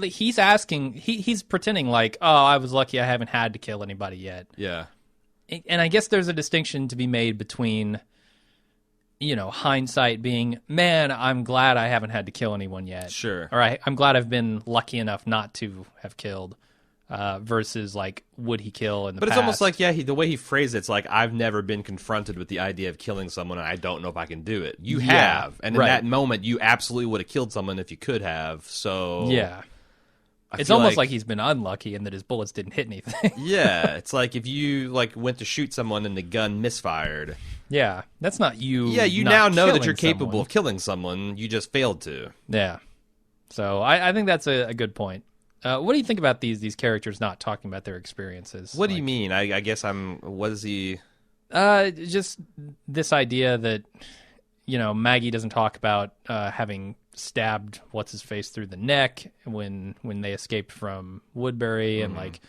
He's asking, he's pretending like, oh, I was lucky I haven't had to kill anybody yet. Yeah. And I guess there's a distinction to be made between, hindsight being, man, I'm glad I haven't had to kill anyone yet. Sure. Or I'm glad I've been lucky enough not to have killed. Versus like, would he kill in the past? But it's almost like, the way he phrased it's like, I've never been confronted with the idea of killing someone and I don't know if I can do it. You have. And in that moment, you absolutely would have killed someone if you could have. So yeah. It's almost like he's been unlucky and that his bullets didn't hit anything. Yeah. It's like if you went to shoot someone and the gun misfired. Yeah. That's not you. Yeah, you now know that you're capable of killing someone. You just failed to. Yeah. So I think that's a good point. What do you think about these characters not talking about their experiences? What do you mean? I guess what is he... Just this idea that Maggie doesn't talk about having stabbed what's-his-face through the neck when they escaped from Woodbury, and like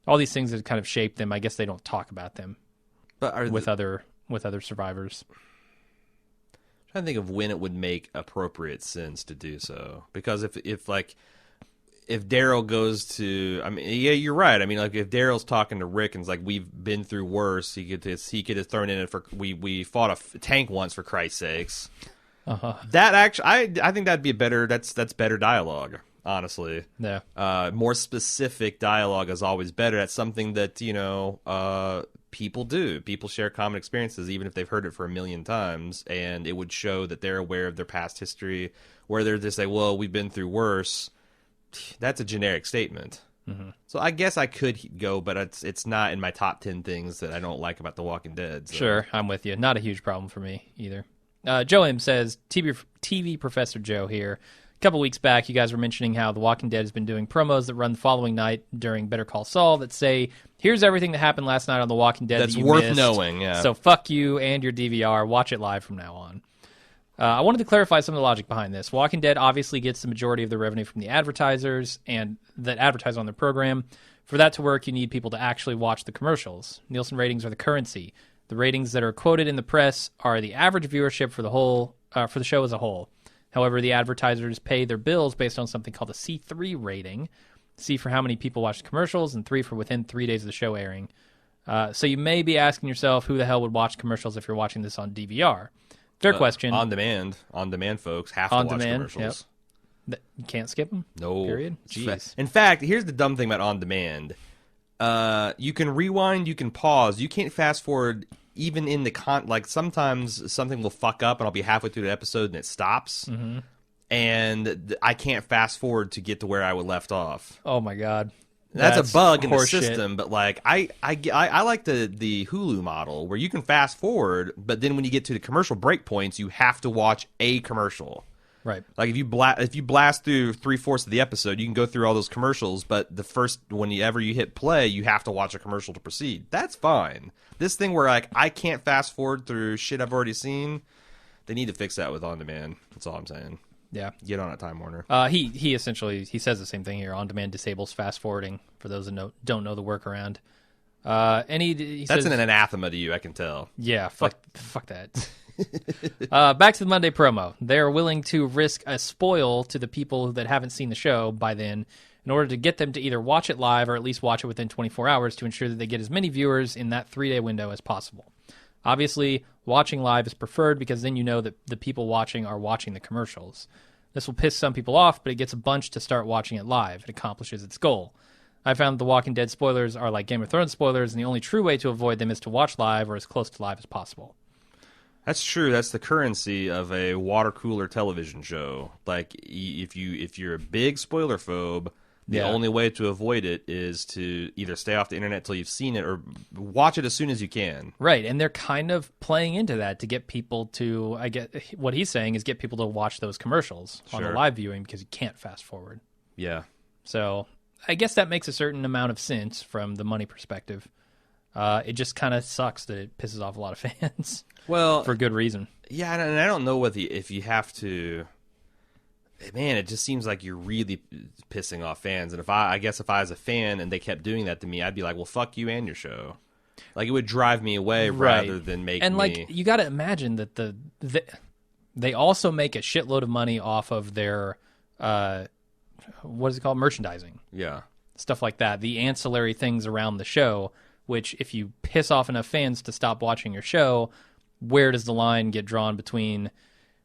all these things that kind of shaped them. I guess they don't talk about them with other survivors. I'm trying to think of when it would make appropriate sense to do so, because if Daryl goes to, I mean, yeah, you're right. I mean, like if Daryl's talking to Rick and it's like, we've been through worse, he could have thrown in it for we fought a tank once, for Christ's sakes. That actually, I think that'd be that's better dialogue, honestly. Yeah. More specific dialogue is always better. That's something that people do. People share common experiences, even if they've heard it for a million times, and it would show that they're aware of their past history. Where they're just like, well, we've been through worse. That's a generic statement. So I guess I could go, but it's not in my top 10 things that I don't like about The Walking Dead. So. Sure, I'm with you. Not a huge problem for me either. Joe M says, TV Professor Joe here. A couple weeks back, you guys were mentioning how The Walking Dead has been doing promos that run the following night during Better Call Saul that say, here's everything that happened last night on The Walking Dead that's that you worth missed. Knowing, yeah. So fuck you and your DVR. Watch it live from now on. I wanted to clarify some of the logic behind this. Walking Dead obviously gets the majority of the revenue from the advertisers and that advertise on their program. For that to work, you need people to actually watch the commercials. Nielsen ratings are the currency. The ratings that are quoted in the press are the average viewership for the show as a whole. However, the advertisers pay their bills based on something called a C3 rating. C for how many people watch the commercials, and 3 for within 3 days of the show airing. So you may be asking yourself, who the hell would watch commercials if you're watching this on DVR? Fair question. On demand folks have to watch commercials. Yep. You can't skip them? No. Period? Jeez. In fact, here's the dumb thing about on demand. You can rewind, you can pause, you can't fast forward even in the like sometimes something will fuck up and I'll be halfway through the episode and it stops. And I can't fast forward to get to where I would left off. Oh my God. That's a bug in the system, shit. But like I like the Hulu model where you can fast forward, but then when you get to the commercial break points, you have to watch a commercial. Right. Like if you blast through 3/4 of the episode, you can go through all those commercials, but whenever you hit play, you have to watch a commercial to proceed. That's fine. This thing where like I can't fast forward through shit I've already seen, they need to fix that with on demand. That's all I'm saying. Yeah. Get on it, Time Warner. He essentially says the same thing here. On demand disables fast forwarding for those that don't know the workaround. And he that's says, an anathema to you, I can tell. Yeah, fuck that. Back to the Monday promo. They're willing to risk a spoil to the people that haven't seen the show by then in order to get them to either watch it live or at least watch it within 24 hours to ensure that they get as many viewers in that 3-day window as possible. Obviously, watching live is preferred because then you know that the people watching are watching the commercials. This will piss some people off, but it gets a bunch to start watching it live. It accomplishes its goal. I found The Walking Dead spoilers are like Game of Thrones spoilers, and the only true way to avoid them is to watch live or as close to live as possible. That's true. That's the currency of a water cooler television show. Like if you're a big spoiler phobe, the only way to avoid it is to either stay off the internet till you've seen it or watch it as soon as you can. Right, and they're kind of playing into that to get people to, I get what he's saying is get people to watch those commercials on the live viewing because you can't fast forward. Yeah. So I guess that makes a certain amount of sense from the money perspective. It just kind of sucks that it pisses off a lot of fans. Well, for good reason. Yeah, and I don't know if you have to. Man, it just seems like you're really pissing off fans. And I guess if I was a fan and they kept doing that to me, I'd be like, well, fuck you and your show. Like, it would drive me away rather than make me... And, like, you got to imagine that they also make a shitload of money off of their, what is it called? Merchandising. Yeah. Stuff like that. The ancillary things around the show, which if you piss off enough fans to stop watching your show, where does the line get drawn between...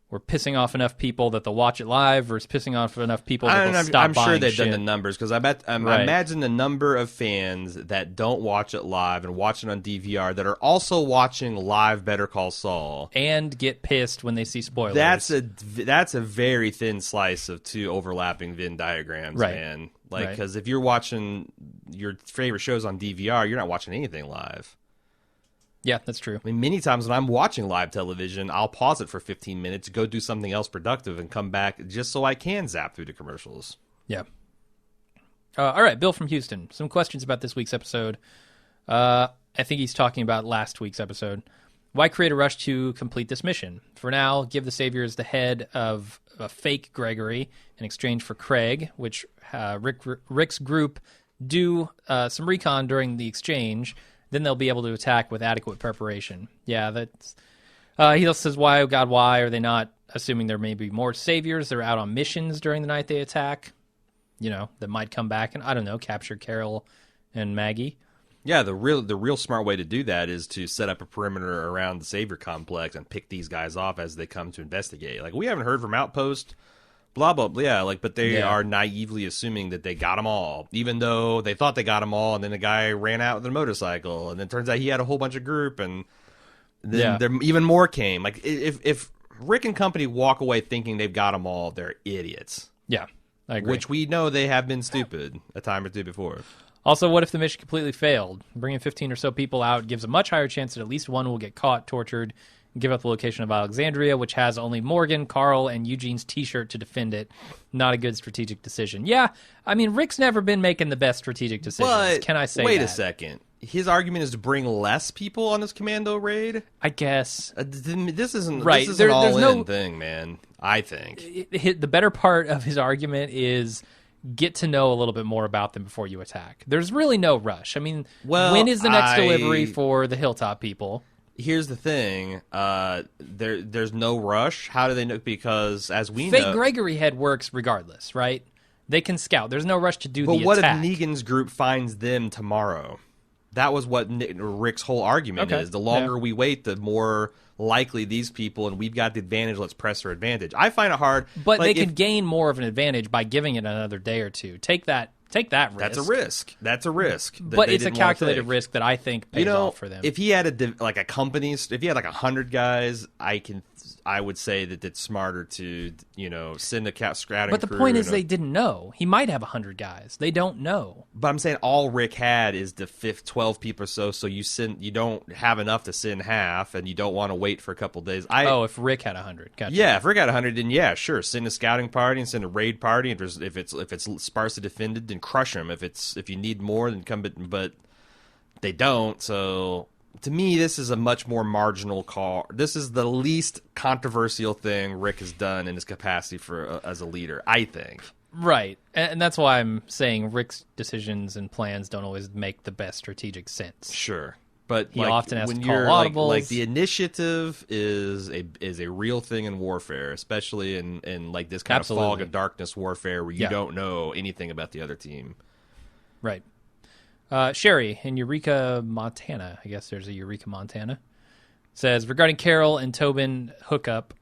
We're pissing off enough people that they'll watch it live versus pissing off enough people that they'll stop buying I'm sure they've shit. done the numbers because I imagine the number of fans that don't watch it live and watch it on DVR that are also watching live Better Call Saul and get pissed when they see spoilers. That's a very thin slice of two overlapping Venn diagrams, man. Like because if you're watching your favorite shows on DVR, you're not watching anything live. Yeah, that's true. I mean, many times when I'm watching live television, I'll pause it for 15 minutes, go do something else productive, and come back just so I can zap through the commercials. Yeah. All right, Bill from Houston. Some questions about this week's episode. I think he's talking about last week's episode. Why create a rush to complete this mission? For now, give the Saviors the head of a fake Gregory in exchange for Craig, which Rick's group do some recon during the exchange. Then they'll be able to attack with adequate preparation. Yeah, that's... he also says, why, oh God, why are they not assuming there may be more Saviors? They're out on missions during the night they attack, that might come back and, I don't know, capture Carol and Maggie. Yeah, the real smart way to do that is to set up a perimeter around the Savior complex and pick these guys off as they come to investigate. Like, we haven't heard from Outpost, blah, blah, blah. Yeah, but they are naively assuming that they got them all, even though they thought they got them all, and then the guy ran out with a motorcycle, and then it turns out he had a whole bunch of group, and then there even more came. Like, if Rick and company walk away thinking they've got them all, they're idiots. Yeah, I agree. Which we know they have been stupid a time or two before. Also, what if the mission completely failed? Bringing 15 or so people out gives a much higher chance that at least one will get caught, tortured, and give up the location of Alexandria, which has only Morgan, Carl, and Eugene's T-shirt to defend it. Not a good strategic decision. Yeah, I mean, Rick's never been making the best strategic decisions. But can I say wait that? a second. His argument is to bring less people on this commando raid? I guess. This isn't right. This is an all-in thing, man, I think. The better part of his argument is get to know a little bit more about them before you attack. There's really no rush. I mean, when is the next delivery for the Hilltop people? Here's the thing. There's no rush. How do they know? Because as we Fake know... Gregory head works regardless, right? They can scout. There's no rush to do the attack. But what if Negan's group finds them tomorrow? That was what Rick's whole argument is. The longer we wait, the more likely these people, and we've got the advantage, let's press our advantage. I find it hard. But they can gain more of an advantage by giving it another day or two. Take that risk. That's a risk. But it's a calculated risk that I think pays off for them. If he had a company, if he had 100 guys, I would say that it's smarter to send a scouting. But the point is, they didn't know. He might have 100 guys. They don't know. But I'm saying all Rick had is the 12 people or so. So you don't have enough to send half, and you don't want to wait for a couple days. If Rick had 100, gotcha. Yeah, if Rick had 100, then sure, send a scouting party and send a raid party. If it's sparsely defended, then crush them. If you need more, then come. But they don't. So to me, this is a much more marginal call. This is the least controversial thing Rick has done in his capacity as a leader, I think. Right, and that's why I'm saying Rick's decisions and plans don't always make the best strategic sense. Sure, but he often has to call audibles. Like the initiative is a real thing in warfare, especially in like this kind of fog of darkness warfare where you don't know anything about the other team. Right. Sherry in Eureka, Montana. I guess there's a Eureka, Montana. Says, regarding Carol and Tobin hookup,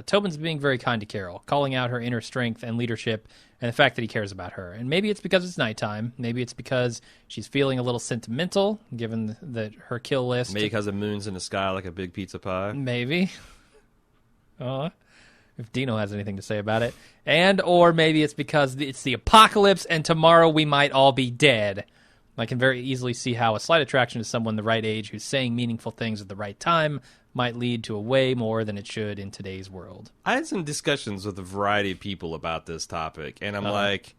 Tobin's being very kind to Carol, calling out her inner strength and leadership and the fact that he cares about her. And maybe it's because it's nighttime. Maybe it's because she's feeling a little sentimental, given that her kill list. Maybe because the moon's in the sky like a big pizza pie. Maybe. If Dino has anything to say about it. Or maybe it's because it's the apocalypse and tomorrow we might all be dead. I can very easily see how a slight attraction to someone the right age who's saying meaningful things at the right time might lead to a way more than it should in today's world. I had some discussions with a variety of people about this topic, and I'm like,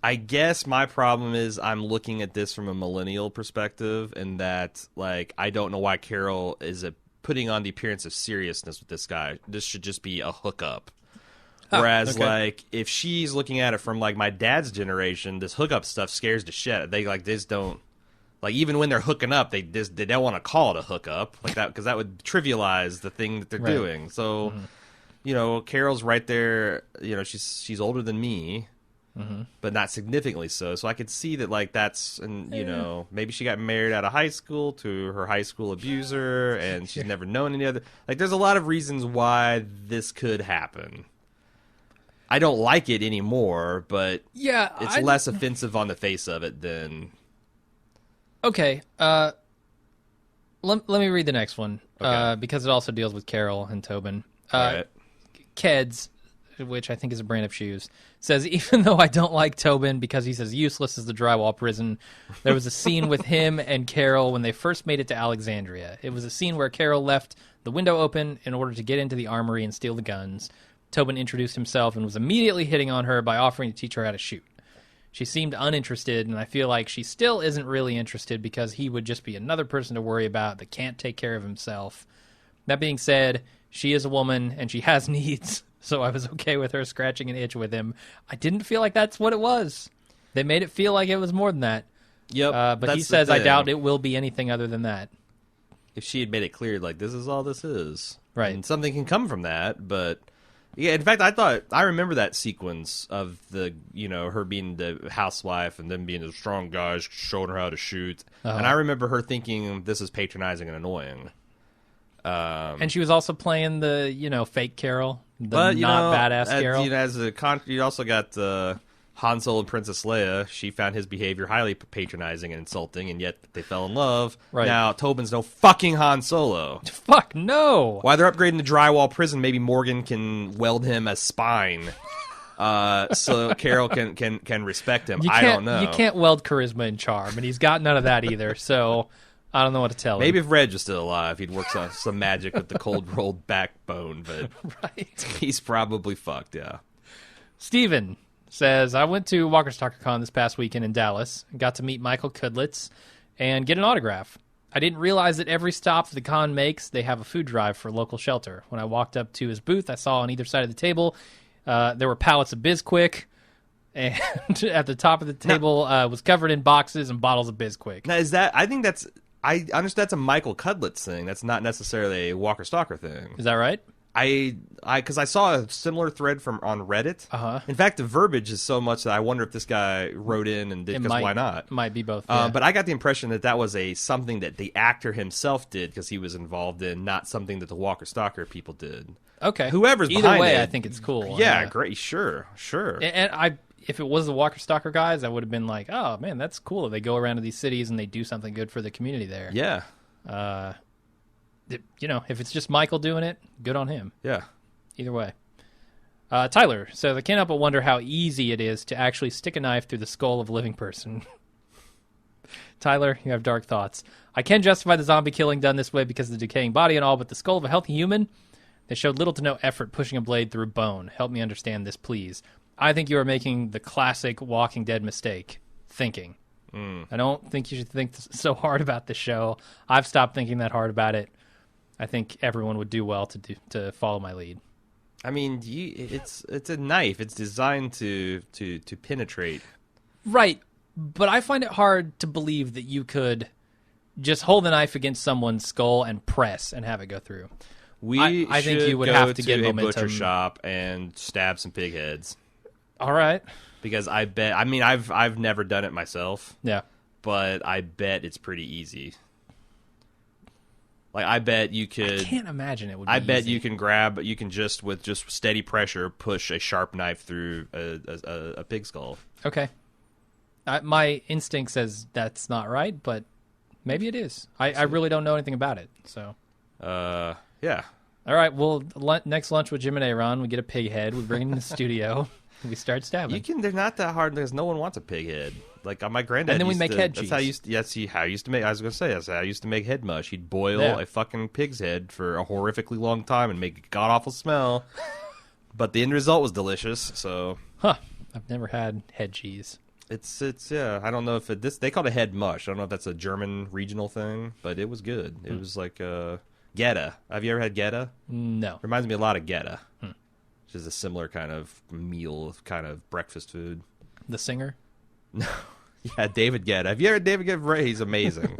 I guess my problem is I'm looking at this from a millennial perspective, and that, like, I don't know why Carol is putting on the appearance of seriousness with this guy. This should just be a hookup. Whereas, like, if she's looking at it from, like, my dad's generation, this hookup stuff scares the shit. They, like, just don't... Like, even when they're hooking up, they don't want to call it a hookup. Like that, because that would trivialize the thing that they're doing. So, Carol's right there. She's older than me, but not significantly so. So I could see that, like, that's... And, maybe she got married out of high school to her high school abuser, and she's never known any other... Like, there's a lot of reasons why this could happen. I don't like it anymore, but it's less offensive on the face of it than... Okay, let me read the next one, because it also deals with Carol and Tobin. Right. Keds, which I think is a brand of shoes, says, even though I don't like Tobin because he's as useless as the drywall prison, there was a scene with him and Carol when they first made it to Alexandria. It was a scene where Carol left the window open in order to get into the armory and steal the guns. Tobin introduced himself and was immediately hitting on her by offering to teach her how to shoot. She seemed uninterested, and I feel like she still isn't really interested because he would just be another person to worry about that can't take care of himself. That being said, she is a woman and she has needs, so I was okay with her scratching an itch with him. I didn't feel like that's what it was. They made it feel like it was more than that. Yep. But he says, I doubt it will be anything other than that. If she had made it clear, like, this is all this is. Right. And something can come from that, but... Yeah, in fact, I remember that sequence of her being the housewife and them being the strong guys showing her how to shoot. And I remember her thinking this is patronizing and annoying. And she was also playing the, fake Carol, badass Carol. You also got Han Solo and Princess Leia. She found his behavior highly patronizing and insulting, and yet they fell in love. Right. Now, Tobin's no fucking Han Solo. Fuck, no! While they're upgrading the drywall prison, maybe Morgan can weld him as spine. So Carol can respect him. I don't know. You can't weld charisma and charm, and he's got none of that either, so I don't know what to tell him. Maybe if Reg was still alive, he'd work on some magic with the cold rolled backbone, but right. He's probably fucked, yeah. Steven says, I went to Walker Stalker Con this past weekend in Dallas and got to meet Michael Kudlitz and get an autograph. I didn't realize that every stop the con makes, they have a food drive for a local shelter. When I walked up to his booth, I saw on either side of the table there were pallets of Bisquick, and at the top of the table was covered in boxes and bottles of Bisquick. Now, I understand that's a Michael Kudlitz thing. That's not necessarily a Walker Stalker thing. Is that right? Because I saw a similar thread on Reddit. In fact, the verbiage is so much that I wonder if this guy wrote in and did, because why not? Might be both. Yeah. But I got the impression that was something that the actor himself did because he was involved in, not something that the Walker Stalker people did. Okay. Whoever's Either behind way, it, I think it's cool. Yeah, great. Sure. And if it was the Walker Stalker guys, I would have been like, oh, man, that's cool. They go around to these cities and they do something good for the community there. Yeah. If it's just Michael doing it, good on him. Yeah. Either way. Tyler says, I can't help but wonder how easy it is to actually stick a knife through the skull of a living person. Tyler, you have dark thoughts. I can justify the zombie killing done this way because of the decaying body and all, but the skull of a healthy human, they showed little to no effort pushing a blade through bone. Help me understand this, please. I think you are making the classic Walking Dead mistake, thinking. I don't think you should think so hard about this show. I've stopped thinking that hard about it. I think everyone would do well to follow my lead. I mean, it's a knife. It's designed to penetrate. Right, but I find it hard to believe that you could just hold the knife against someone's skull and press and have it go through. I think you would have to get momentum. A butcher shop and stab some pig heads. All right. Because I bet, I mean, I've never done it myself. Yeah. But I bet it's pretty easy. Like, I bet you could... I can't imagine it would be I bet easy. you can with just steady pressure, push a sharp knife through a pig skull. Okay. My instinct says that's not right, but maybe it is. I really don't know anything about it, so... Yeah. All right, well, next lunch with Jim and A.Ron, we get a pig head, we bring it in the studio, and we start stabbing. They're not that hard because no one wants a pig head. Like, my granddad and then we used make to, head that's cheese. How I used to make. I was going to say that's how I used to make head mush. He'd boil a fucking pig's head for a horrifically long time and make a god awful smell. But the end result was delicious. So, I've never had head cheese. It's yeah. I don't know if they call it head mush. I don't know if that's a German regional thing, but it was good. It was like Geta. Have you ever had Geta? No. Reminds me a lot of Geta, which is a similar kind of meal, kind of breakfast food. The singer? No. Yeah, David Guetta. Have you heard David Guetta? He's amazing.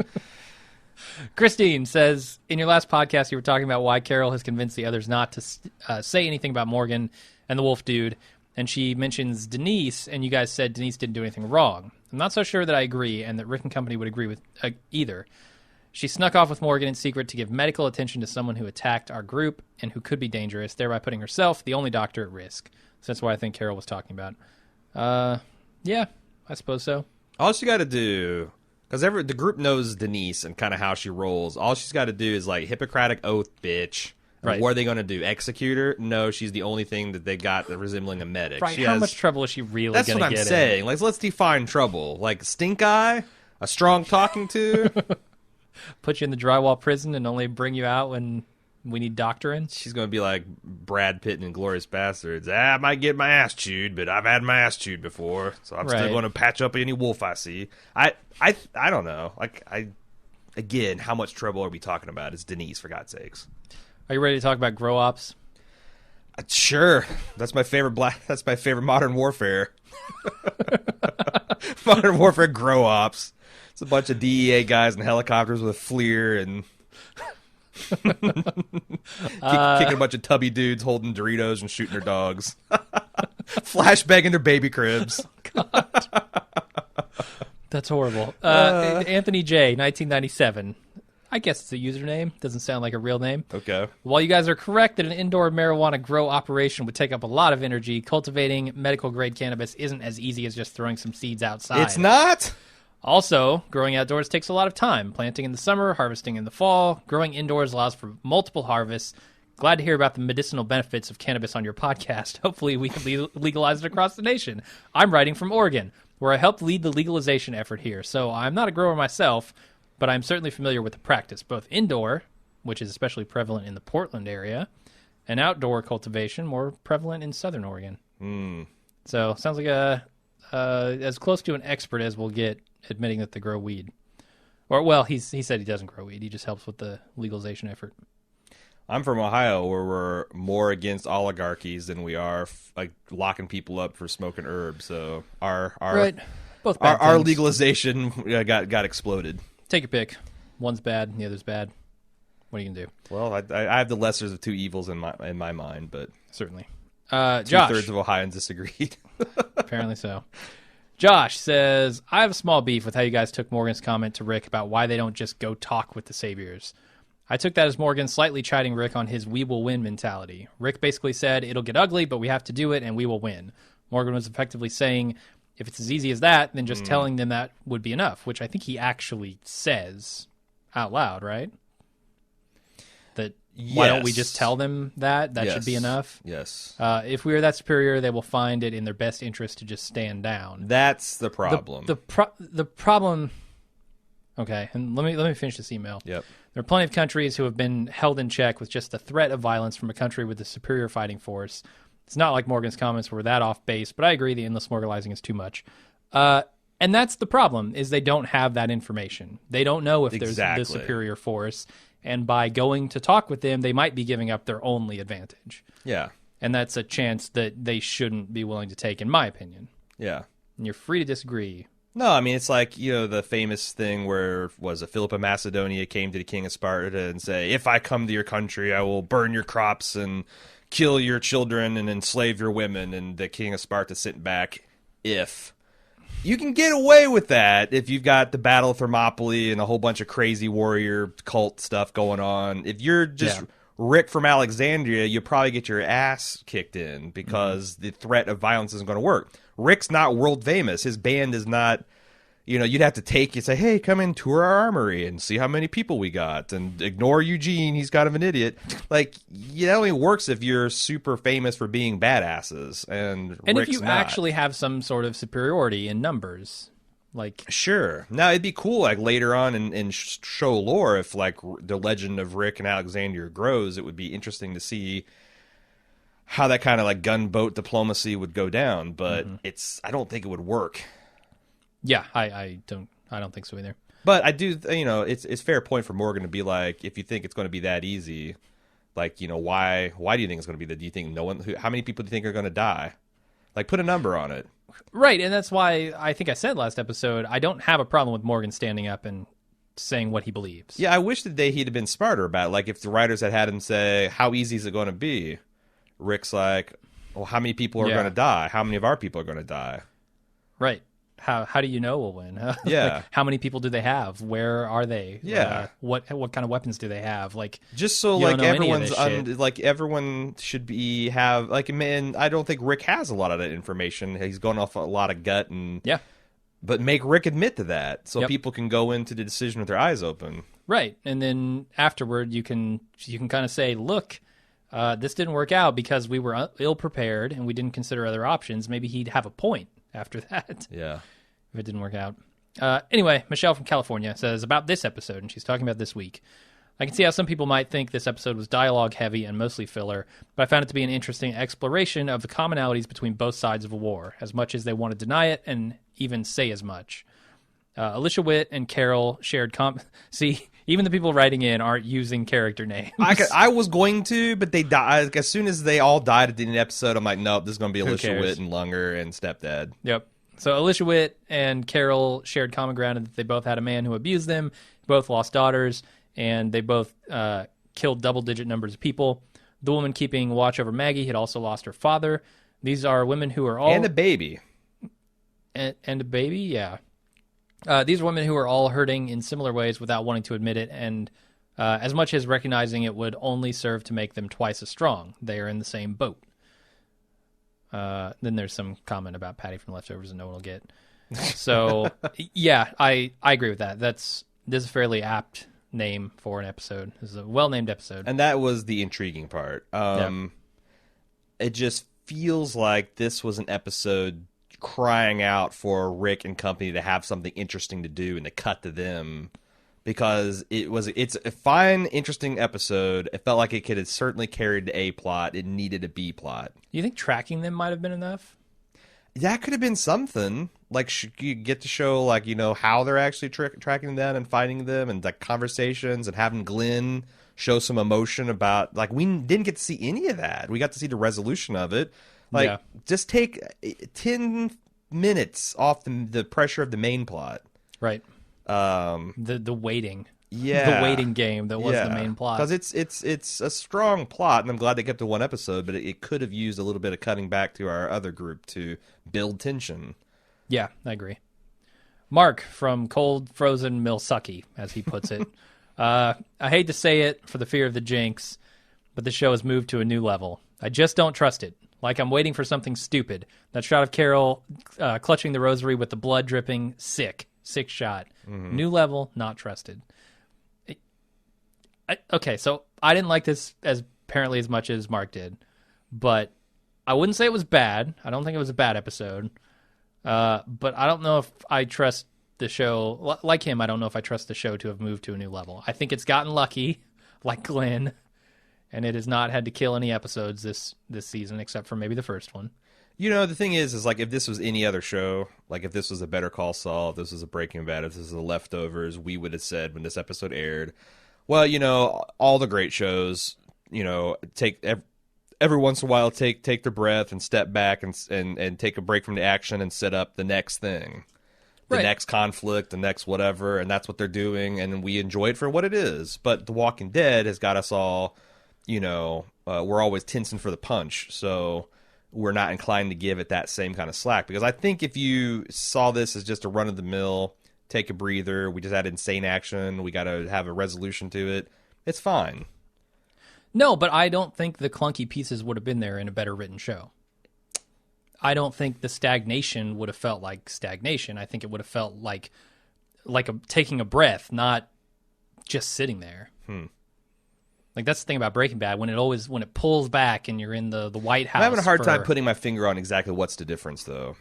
Christine says, in your last podcast, you were talking about why Carol has convinced the others not to say anything about Morgan and the wolf dude, and she mentions Denise, and you guys said Denise didn't do anything wrong. I'm not so sure that I agree, and that Rick and Company would agree with either. She snuck off with Morgan in secret to give medical attention to someone who attacked our group and who could be dangerous, thereby putting herself, the only doctor, at risk. So that's what I think Carol was talking about. Yeah, I suppose so. All she got to do, because the group knows Denise and kind of how she rolls. All she's got to do is like Hippocratic oath, bitch. Right. What are they going to do? Execute her? No, she's the only thing that they got resembling a medic. Right. How much trouble is she really going to get in? That's what I'm saying. Like, let's define trouble. Like stink eye, a strong talking to, put you in the drywall prison and only bring you out when we need doctoring. She's going to be like Brad Pitt in Inglourious Bastards. I might get my ass chewed, but I've had my ass chewed before, so I'm still going to patch up any wolf I see. I don't know. Like, again, how much trouble are we talking about? It's Denise, for God's sakes. Are you ready to talk about grow ops? Sure. That's my favorite That's my favorite Modern Warfare. Modern Warfare grow ops. It's a bunch of DEA guys in helicopters with a FLIR and kicking a bunch of tubby dudes holding Doritos and shooting their dogs. Flashbanging their baby cribs. God. That's horrible. Anthony J, 1997. I guess it's a username. Doesn't sound like a real name. Okay. While you guys are correct that an indoor marijuana grow operation would take up a lot of energy, cultivating medical-grade cannabis isn't as easy as just throwing some seeds outside. It's not? Also, growing outdoors takes a lot of time. Planting in the summer, harvesting in the fall. Growing indoors allows for multiple harvests. Glad to hear about the medicinal benefits of cannabis on your podcast. Hopefully we can legalize it across the nation. I'm writing from Oregon, where I helped lead the legalization effort here. So I'm not a grower myself, but I'm certainly familiar with the practice, both indoor, which is especially prevalent in the Portland area, and outdoor cultivation, more prevalent in Southern Oregon. So sounds like as close to an expert as we'll get admitting that they grow weed. Or, well, he said he doesn't grow weed. He just helps with the legalization effort. I'm from Ohio, where we're more against oligarchies than we are like locking people up for smoking herbs. So our right. Both our legalization got exploded. Take your pick. One's bad, and the other's bad. What are you gonna do? Well, I have the lessers of two evils in my mind, but certainly, Josh, 2/3 of Ohioans disagreed. Apparently so. Josh says, I have a small beef with how you guys took Morgan's comment to Rick about why they don't just go talk with the saviors. I took that as Morgan slightly chiding Rick on his we will win mentality. Rick basically said, it'll get ugly, but we have to do it, and we will win. Morgan was effectively saying, if it's as easy as that, then just telling them that would be enough, which I think he actually says out loud, right? That why don't we just tell them that? That should be enough? Yes. If we are that superior, they will find it in their best interest to just stand down. That's the problem. The problem... Okay, and let me finish this email. Yep. There are plenty of countries who have been held in check with just the threat of violence from a country with a superior fighting force. It's not like Morgan's comments were that off base, but I agree the endless moralizing is too much. And that's the problem, is they don't have that information. They don't know if there's the superior force, and by going to talk with them, they might be giving up their only advantage. Yeah. And that's a chance that they shouldn't be willing to take, in my opinion. Yeah. And you're free to disagree. No, I mean, it's like, the famous thing where, Philip of Macedonia came to the king of Sparta and say, if I come to your country, I will burn your crops and kill your children and enslave your women. And the king of Sparta sitting back, if. You can get away with that if you've got the Battle of Thermopylae and a whole bunch of crazy warrior cult stuff going on. If you're just Rick from Alexandria, you'll probably get your ass kicked in because the threat of violence isn't going to work. Rick's not world famous. His band is not, you'd have to take, you say, hey, come and tour our armory and see how many people we got and ignore Eugene. He's kind of an idiot. Like, it only works if you're super famous for being badasses. And Rick's if you actually have some sort of superiority in numbers. Like, sure. Now, it'd be cool, like, later on in show lore, if, like, the legend of Rick and Alexandria grows, it would be interesting to see how that kind of, like, gunboat diplomacy would go down. But I don't think it would work. Yeah, I don't think so either. But I do, it's fair point for Morgan to be like, if you think it's going to be that easy, like, why do you think it's going to be that? Do you think how many people do you think are going to die? Like, put a number on it. Right, and that's why I think I said last episode, I don't have a problem with Morgan standing up and saying what he believes. Yeah, I wish that he'd have been smarter about it. Like, if the writers had him say, how easy is it going to be? Rick's like, well, how many people are going to die? How many of our people are going to die? Right. How do you know we'll win? Yeah. Like, how many people do they have? Where are they? Yeah. What kind of weapons do they have? Like, just so like everyone's like everyone should have like, man, I don't think Rick has a lot of that information. He's going off a lot of gut and but make Rick admit to that so people can go into the decision with their eyes open. Right, and then afterward you can kind of say, look, this didn't work out because we were ill prepared and we didn't consider other options. Maybe he'd have a point after that. Yeah. If it didn't work out. Anyway, Michelle from California says about this episode, and she's talking about this week. I can see how some people might think this episode was dialogue heavy and mostly filler, but I found it to be an interesting exploration of the commonalities between both sides of a war, as much as they want to deny it and even say as much. Alicia Witt and Carol shared See, Even the people writing in aren't using character names. I was going to, but they died. As soon as they all died at the end of the episode, I'm like, nope, this is going to be Alicia Witt and Lunger and Stepdad. Yep. So Alicia Witt and Carol shared common ground in that they both had a man who abused them, both lost daughters, and they both killed double-digit numbers of people. The woman keeping watch over Maggie had also lost her father. These are women who are all... And a baby. And a baby, yeah. These are women who are all hurting in similar ways without wanting to admit it, and as much as recognizing it would only serve to make them twice as strong. They are in the same boat. Then there's some comment about Patty from Leftovers that no one will get. So, yeah, I agree with that. This is a fairly apt name for an episode. This is a well-named episode. And that was the intriguing part. It just feels like this was an episode crying out for Rick and company to have something interesting to do and to cut to them. Because it's a fine, interesting episode. It felt like it could have certainly carried the A plot. It needed a B plot. You think tracking them might have been enough? That could have been something. Like, you get to show, like, how they're actually tracking them down and finding them, and like conversations, and having Glenn show some emotion about, like, we didn't get to see any of that. We got to see the resolution of it. Like, just take 10 minutes off the pressure of the main plot. Right. The waiting. The waiting game that was the main plot. Because it's a strong plot, and I'm glad they kept to one episode, but it could have used a little bit of cutting back to our other group to build tension. Yeah, I agree. Mark from Cold Frozen Milsucky, as he puts it. I hate to say it for the fear of the jinx, but the show has moved to a new level. I just don't trust it. Like I'm waiting for something stupid. That shot of Carol clutching the rosary with the blood dripping, sick shot. Mm-hmm. New level, not trusted. Okay, so I didn't like this as much as Mark did, but I wouldn't say it was bad. I don't think it was a bad episode, but I don't know if I trust the show. Like him, I don't know if I trust the show to have moved to a new level. I think it's gotten lucky, like Glenn, and it has not had to kill any episodes this season, except for maybe the first one. The thing is like if this was any other show, like if this was a Better Call Saul, if this was a Breaking Bad, if this was a Leftovers, we would have said when this episode aired, well, all the great shows, take every once in a while, take their breath and step back and take a break from the action and set up the next thing, the next conflict, the next whatever, and that's what they're doing, and we enjoy it for what it is. But The Walking Dead has got us all, we're always tensing for the punch, so we're not inclined to give it that same kind of slack. Because I think if you saw this as just a run-of-the-mill, take a breather, we just had insane action, we got to have a resolution to it, it's fine. No, but I don't think the clunky pieces would have been there in a better written show. I don't think the stagnation would have felt like stagnation. I think it would have felt like taking a breath, not just sitting there. Like, that's the thing about Breaking Bad, when it pulls back and you're in the White House. I'm having a hard time putting my finger on exactly what's the difference, though.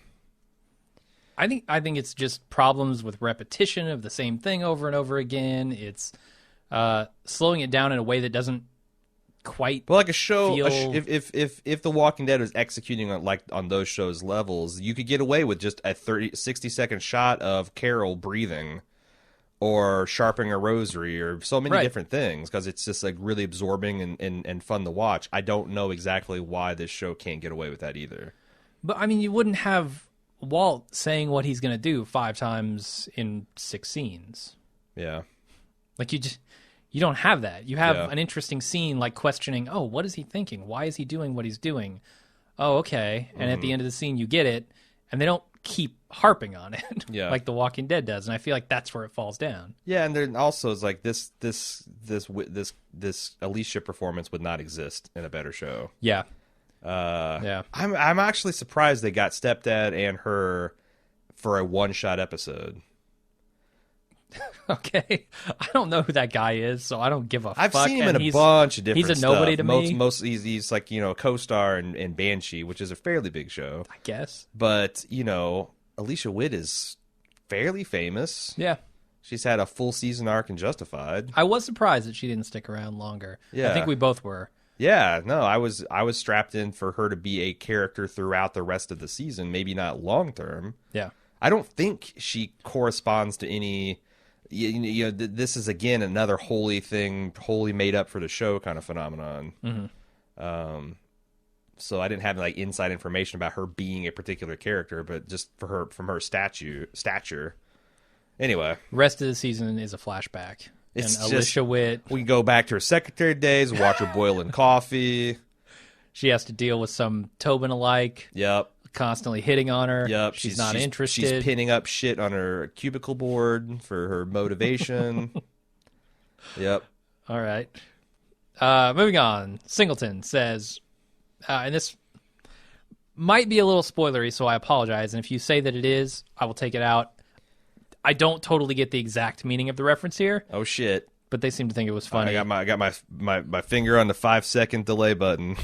I think it's just problems with repetition of the same thing over and over again. It's slowing it down in a way that doesn't quite. But like a show, if The Walking Dead was executing on those shows' levels, you could get away with just a 60-second shot of Carol breathing, or sharpening a rosary, or so many different things, because it's just like really absorbing and fun to watch. I don't know exactly why this show can't get away with that either. But I mean, you wouldn't have Walt saying what he's going to do 5 times in 6 scenes. Yeah. Like you don't have that. You have an interesting scene like questioning, oh, what is he thinking? Why is he doing what he's doing? Oh, okay. And at the end of the scene, you get it, and they don't keep harping on it like The Walking Dead does, and I feel like that's where it falls down. Yeah, and then also it's like this Alicia performance would not exist in a better show. Yeah. I'm actually surprised they got Stepdad and her for a one-shot episode. Okay, I don't know who that guy is, so I don't give a fuck. I've seen him in a bunch of different stuff. He's a nobody to me. He's like, co-star in Banshee, which is a fairly big show, I guess. But, Alicia Witt is fairly famous. Yeah. She's had a full season arc in Justified. I was surprised that she didn't stick around longer. Yeah. I think we both were. Yeah, no, I was strapped in for her to be a character throughout the rest of the season, maybe not long term. Yeah. I don't think she corresponds to any this is again another wholly made up for the show kind of phenomenon. Mm-hmm. So I didn't have like inside information about her being a particular character, but just from her stature. Anyway, rest of the season is a flashback. It's and Alicia Witt. We can go back to her secretary days, watch her boiling coffee. She has to deal with some Tobin alike. Yep. Constantly hitting on her. Yep. She's not interested. She's pinning up shit on her cubicle board for her motivation. Yep. All right. Moving on. Singleton says, and this might be a little spoilery, so I apologize. And if you say that it is, I will take it out. I don't totally get the exact meaning of the reference here. Oh, shit. But they seem to think it was funny. I got my finger on the 5-second delay button.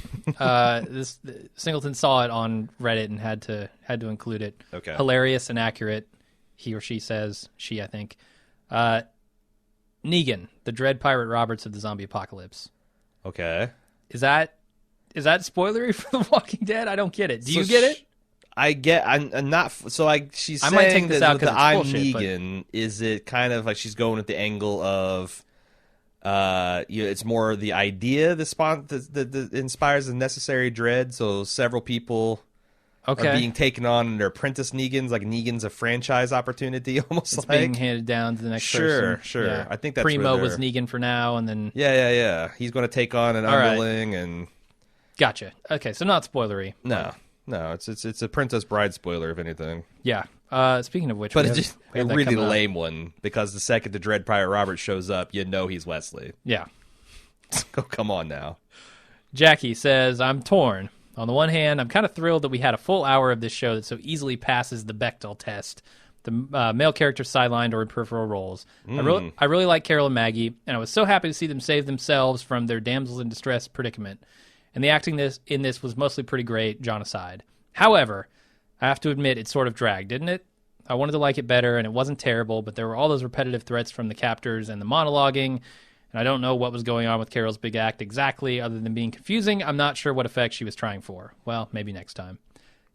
Singleton saw it on Reddit and had to include it. Okay. Hilarious and accurate. He or she says. She, I think. Negan, the Dread Pirate Roberts of the zombie apocalypse. Okay. Is that spoilery for The Walking Dead? I don't get it. Do you get it? I'm not. So she's saying might take this out 'cause it's I'm bullshit, Negan. Is it kind of like she's going at the angle of, it's more the idea that inspires the necessary dread. So several people are being taken on and they're apprentice Negans. Like Negan's a franchise opportunity, almost it's like being handed down to the next person. Sure. Yeah. I think that's Primo was Negan for now, and then yeah. He's going to take on an underling and. Gotcha. Okay, so not spoilery. No, it's a Princess Bride spoiler, if anything. Yeah. Speaking of which, but it's just a really lame one because the second the Dread Pirate Robert shows up, he's Wesley. Yeah. Come on now. Jackie says, I'm torn. On the one hand, I'm kind of thrilled that we had a full hour of this show that so easily passes the Bechdel test. The male characters sidelined or in peripheral roles. I really like Carol and Maggie, and I was so happy to see them save themselves from their damsels in distress predicament. And the acting in this was mostly pretty great, John aside. However, I have to admit it sort of dragged, didn't it? I wanted to like it better, and it wasn't terrible, but there were all those repetitive threats from the captors and the monologuing, and I don't know what was going on with Carol's big act exactly, other than being confusing. I'm not sure what effect she was trying for. Well, maybe next time.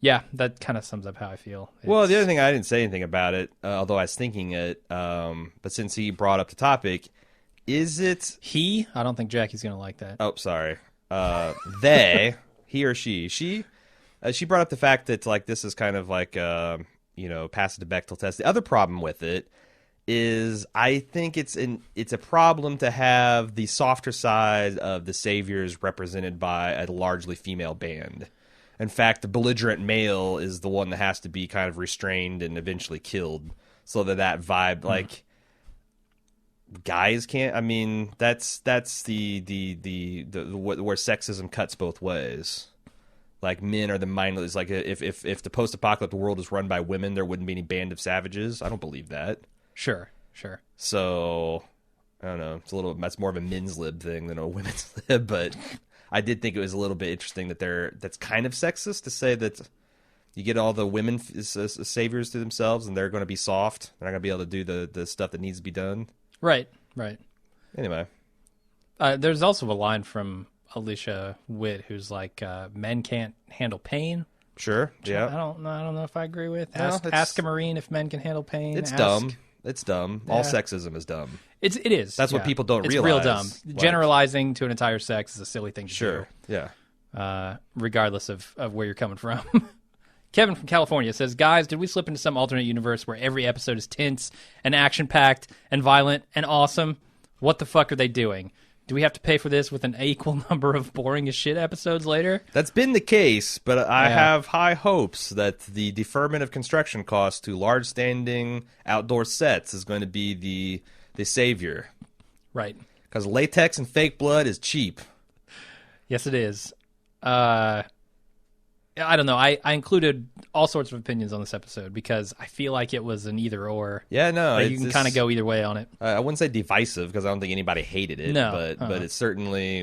Yeah, that kind of sums up how I feel. Well, the other thing, I didn't say anything about it, although I was thinking it, but since he brought up the topic, is it... He? I don't think Jackie's going to like that. Oh, sorry. He or she brought up the fact that like this is kind of like pass the Bechdel test. The other problem with it is I think it's a problem to have the softer side of the saviors represented by a largely female band. In fact, the belligerent male is the one that has to be kind of restrained and eventually killed, so that vibe like. Guys can't. I mean, that's the where sexism cuts both ways. Like men are the mindless. Like if the post-apocalyptic world is run by women, there wouldn't be any band of savages. I don't believe that. Sure. So I don't know. That's more of a men's lib thing than a women's lib. But I did think it was a little bit interesting that's kind of sexist to say that you get all the women saviors to themselves and they're going to be soft. They're not going to be able to do the stuff that needs to be done. Right. Anyway. There's also a line from Alicia Witt who's like, men can't handle pain. Sure, yeah. I don't know if I agree with. Ask a Marine if men can handle pain. It's dumb. Yeah. All sexism is dumb. It is. That's what people don't realize. It's real dumb. Like, generalizing to an entire sex is a silly thing to do. Sure, yeah. Regardless of where you're coming from. Kevin from California says, guys, did we slip into some alternate universe where every episode is tense and action-packed and violent and awesome? What the fuck are they doing? Do we have to pay for this with an equal number of boring as shit episodes later? That's been the case, but I have high hopes that the deferment of construction costs to large standing outdoor sets is going to be the savior. Right. Because latex and fake blood is cheap. Yes, it is. I don't know. I included all sorts of opinions on this episode because I feel like it was an either or. Yeah, no. You can kind of go either way on it. I wouldn't say divisive because I don't think anybody hated it. No. But it's certainly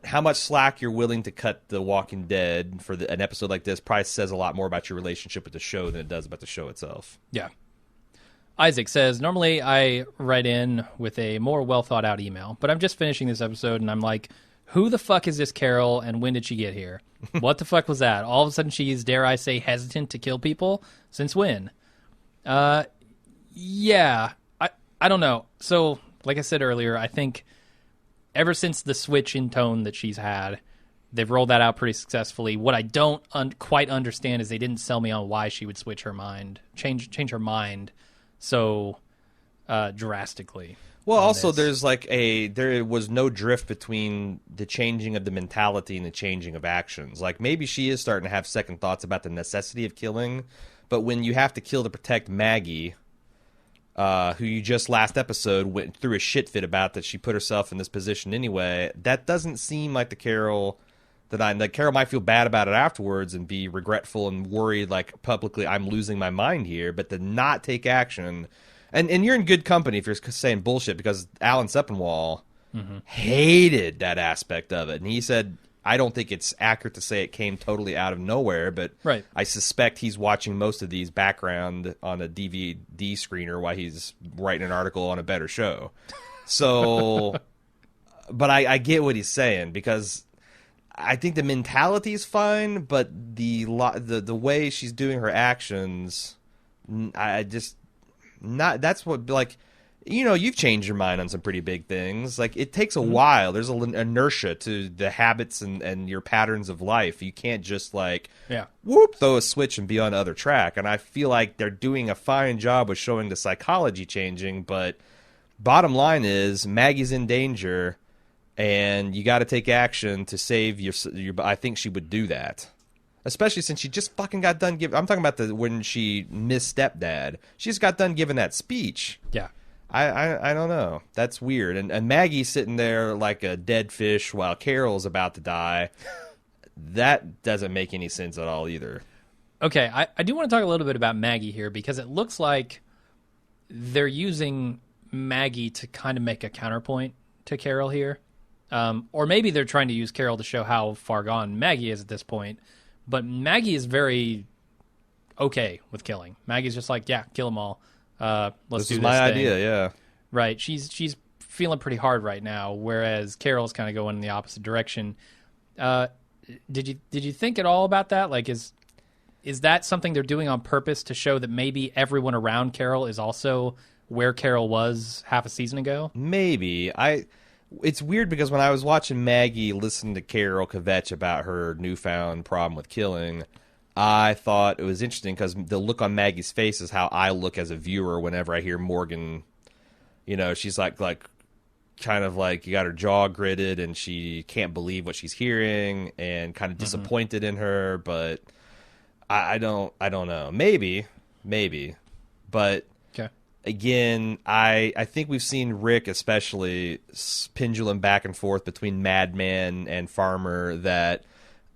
how much slack you're willing to cut The Walking Dead for an episode like this probably says a lot more about your relationship with the show than it does about the show itself. Yeah. Isaac says, normally I write in with a more well thought out email, but I'm just finishing this episode and I'm like, who the fuck is this Carol, and when did she get here? What the fuck was that? All of a sudden she's, dare I say, hesitant to kill people? Since when? Yeah, I don't know. So, like I said earlier, I think ever since the switch in tone that she's had, they've rolled that out pretty successfully. What I don't quite understand is they didn't sell me on why she would switch her mind, change her mind so drastically. Well, also there was no drift between the changing of the mentality and the changing of actions. Like maybe she is starting to have second thoughts about the necessity of killing, but when you have to kill to protect Maggie, who you just last episode went through a shit fit about that she put herself in this position anyway, that doesn't seem like the Carol that Carol might feel bad about it afterwards and be regretful and worried like publicly I'm losing my mind here, but to not take action. And you're in good company if you're saying bullshit because Alan Sepinwall hated that aspect of it. And he said, I don't think it's accurate to say it came totally out of nowhere, but right. I suspect he's watching most of these background on a DVD screener while he's writing an article on a better show. So, but I get what he's saying because I think the mentality is fine, but the way she's doing her actions, that's what, like, you know, you've changed your mind on some pretty big things. Like, it takes a while. There's an inertia to the habits and your patterns of life. You can't just, like, throw a switch and be on the other track. And I feel like they're doing a fine job of showing the psychology changing, but bottom line is Maggie's in danger, and you got to take action to save your. I think she would do that. Especially since she just fucking got done giving... I'm talking about when she missed stepdad. She just got done giving that speech. Yeah. I don't know. That's weird. And Maggie's sitting there like a dead fish while Carol's about to die. That doesn't make any sense at all either. Okay, I do want to talk a little bit about Maggie here because it looks like they're using Maggie to kind of make a counterpoint to Carol here. Or maybe they're trying to use Carol to show how far gone Maggie is at this point. But Maggie is very okay with killing. Maggie's just like, yeah, kill them all. Let's do this. This is my idea, yeah. Right. She's feeling pretty hard right now, whereas Carol's kind of going in the opposite direction. Did you think at all about that? Like, is that something they're doing on purpose to show that maybe everyone around Carol is also where Carol was half a season ago? Maybe. It's weird because when I was watching Maggie listen to Carol kvetch about her newfound problem with killing, I thought it was interesting because the look on Maggie's face is how I look as a viewer whenever I hear Morgan. You know, she's like kind of like you got her jaw gritted and she can't believe what she's hearing and kind of disappointed in her. But I don't know. Maybe, but. Again, I think we've seen Rick especially pendulum back and forth between madman and farmer that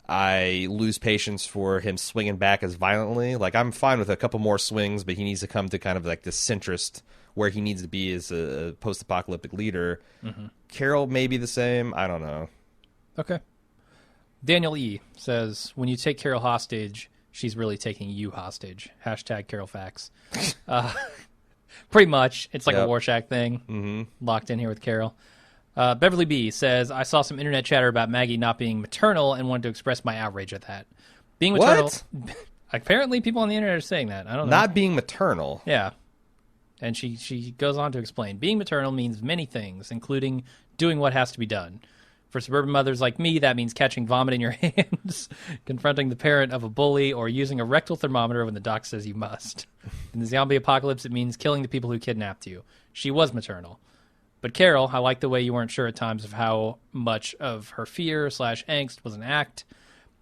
I lose patience for him swinging back as violently. Like, I'm fine with a couple more swings, but he needs to come to kind of like this centrist where he needs to be as a post-apocalyptic leader. Carol may be the same. I don't know. Okay. Daniel E. says, when you take Carol hostage, she's really taking you hostage. # Carol facts. Pretty much. It's like a Rorschach thing. Locked in here with Carol. Beverly B says, I saw some internet chatter about Maggie not being maternal and wanted to express my outrage at that. Being maternal... What? Apparently people on the internet are saying that. I don't know. Not being maternal? Yeah. And she goes on to explain, being maternal means many things, including doing what has to be done. For suburban mothers like me, that means catching vomit in your hands, confronting the parent of a bully, or using a rectal thermometer when the doc says you must. In the zombie apocalypse, it means killing the people who kidnapped you. She was maternal. But Carol, I like the way you weren't sure at times of how much of her fear / angst was an act,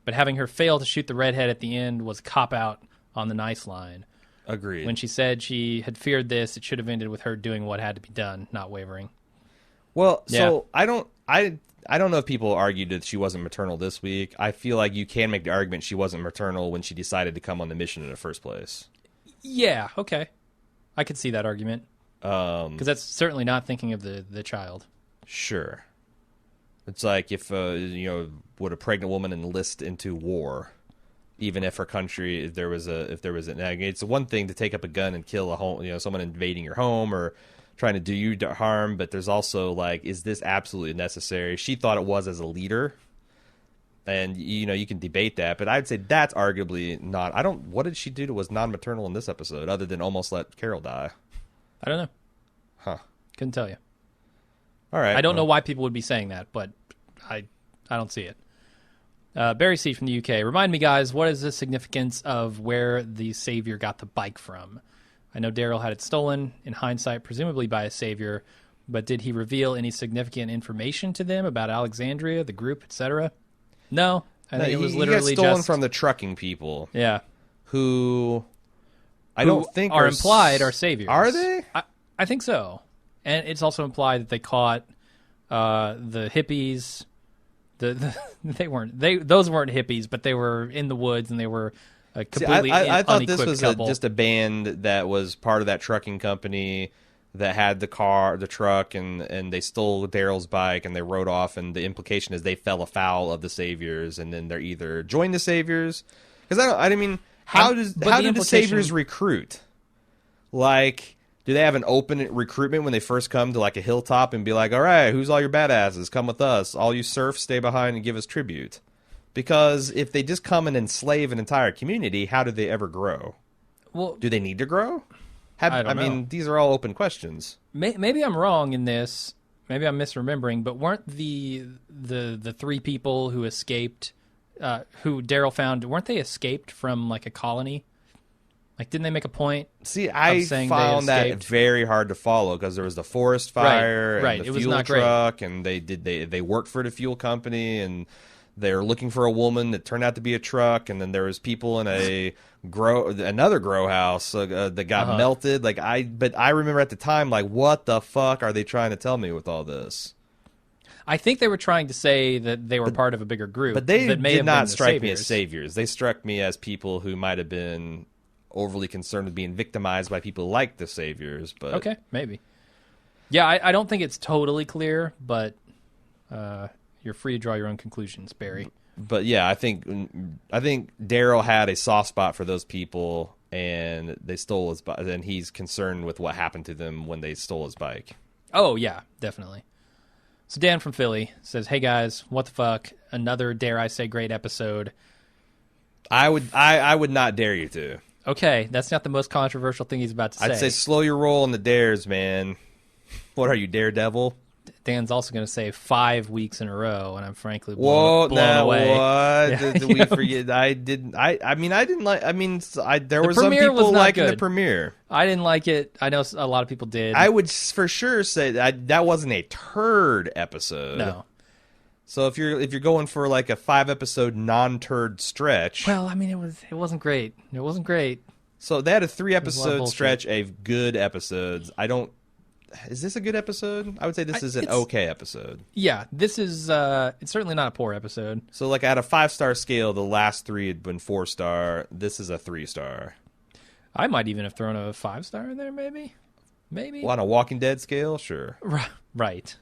but having her fail to shoot the redhead at the end was a cop-out on the nice line. Agreed. When she said she had feared this, it should have ended with her doing what had to be done, not wavering. Well, so I don't know if people argued that she wasn't maternal this week. I feel like you can make the argument she wasn't maternal when she decided to come on the mission in the first place. Yeah, okay. I could see that argument. Because that's certainly not thinking of the child. Sure. It's like if, would a pregnant woman enlist into war, even if her country, if there was it's one thing to take up a gun and kill a home, someone invading your home or trying to do you harm, but there's also like, is this absolutely necessary? She thought it was as a leader, and you can debate that, but I'd say that's arguably not. What did she do that was non-maternal in this episode, other than almost let Carol die? I don't know. Huh. Couldn't tell you. All right. I don't know why people would be saying that, but I don't see it. Barry C. from the UK. Remind me, guys, what is the significance of where the Savior got the bike from? I know Daryl had it stolen, in hindsight, presumably by a Savior, but did he reveal any significant information to them about Alexandria, the group, etc.? No. I think it was literally he got stolen just from the trucking people. Yeah. Who I don't think are implied are saviors. Are they? I think so. And it's also implied that they caught the hippies. Those weren't hippies, but they were in the woods and they were a completely I thought this was couple. just a band that was part of that trucking company that had the truck, and they stole Daryl's bike and they rode off, and the implication is they fell afoul of the Saviors, and then they're either joined the Saviors, because how do the Saviors recruit? Like, do they have an open recruitment when they first come to like a hilltop and be like, all right, who's all your badasses? Come with us. All you serfs, stay behind and give us tribute. Because if they just come and enslave an entire community, how do they ever grow? Well, do they need to grow? I don't know. These are all open questions. Maybe I'm wrong in this. Maybe I'm misremembering. But weren't the three people who escaped, who Daryl found, weren't they escaped from like a colony? Like, didn't they make a point? See, I found that very hard to follow because there was the forest fire and the fuel truck, and they worked for the fuel company, and they were looking for a woman that turned out to be a truck, and then there was people in another grow house that got melted. But I remember at the time, like, what the fuck are they trying to tell me with all this? I think they were trying to say that they were part of a bigger group. But they did not strike me as saviors. They struck me as people who might have been overly concerned with being victimized by people like the Saviors. But okay, maybe. Yeah, I don't think it's totally clear, but you're free to draw your own conclusions, Barry. But yeah, I think Daryl had a soft spot for those people, and they stole his bike, and he's concerned with what happened to them when they stole his bike. Oh yeah, definitely. So Dan from Philly says, "Hey guys, what the fuck? Another, dare I say, great episode." I would not dare you to. Okay, that's not the most controversial thing he's about to say. I'd say slow your roll on the dares, man. What are you, Daredevil? Dan's also going to say 5 weeks in a row, and I'm frankly blown away. What? Yeah, did we forget? There were some people liking the premiere. I didn't like it. I know a lot of people did. I would for sure say that wasn't a turd episode. No. So if you're going for like a 5-episode non-turd stretch, well, I mean it wasn't great. It wasn't great. So they had a 3-episode stretch of good episodes. Is this a good episode? I would say this is an okay episode. Yeah, this is. It's certainly not a poor episode. So like at a 5-star scale, the last 3 had been 4-star. This is a 3-star. I might even have thrown a 5-star in there, maybe. Well, on a Walking Dead scale, sure. Right.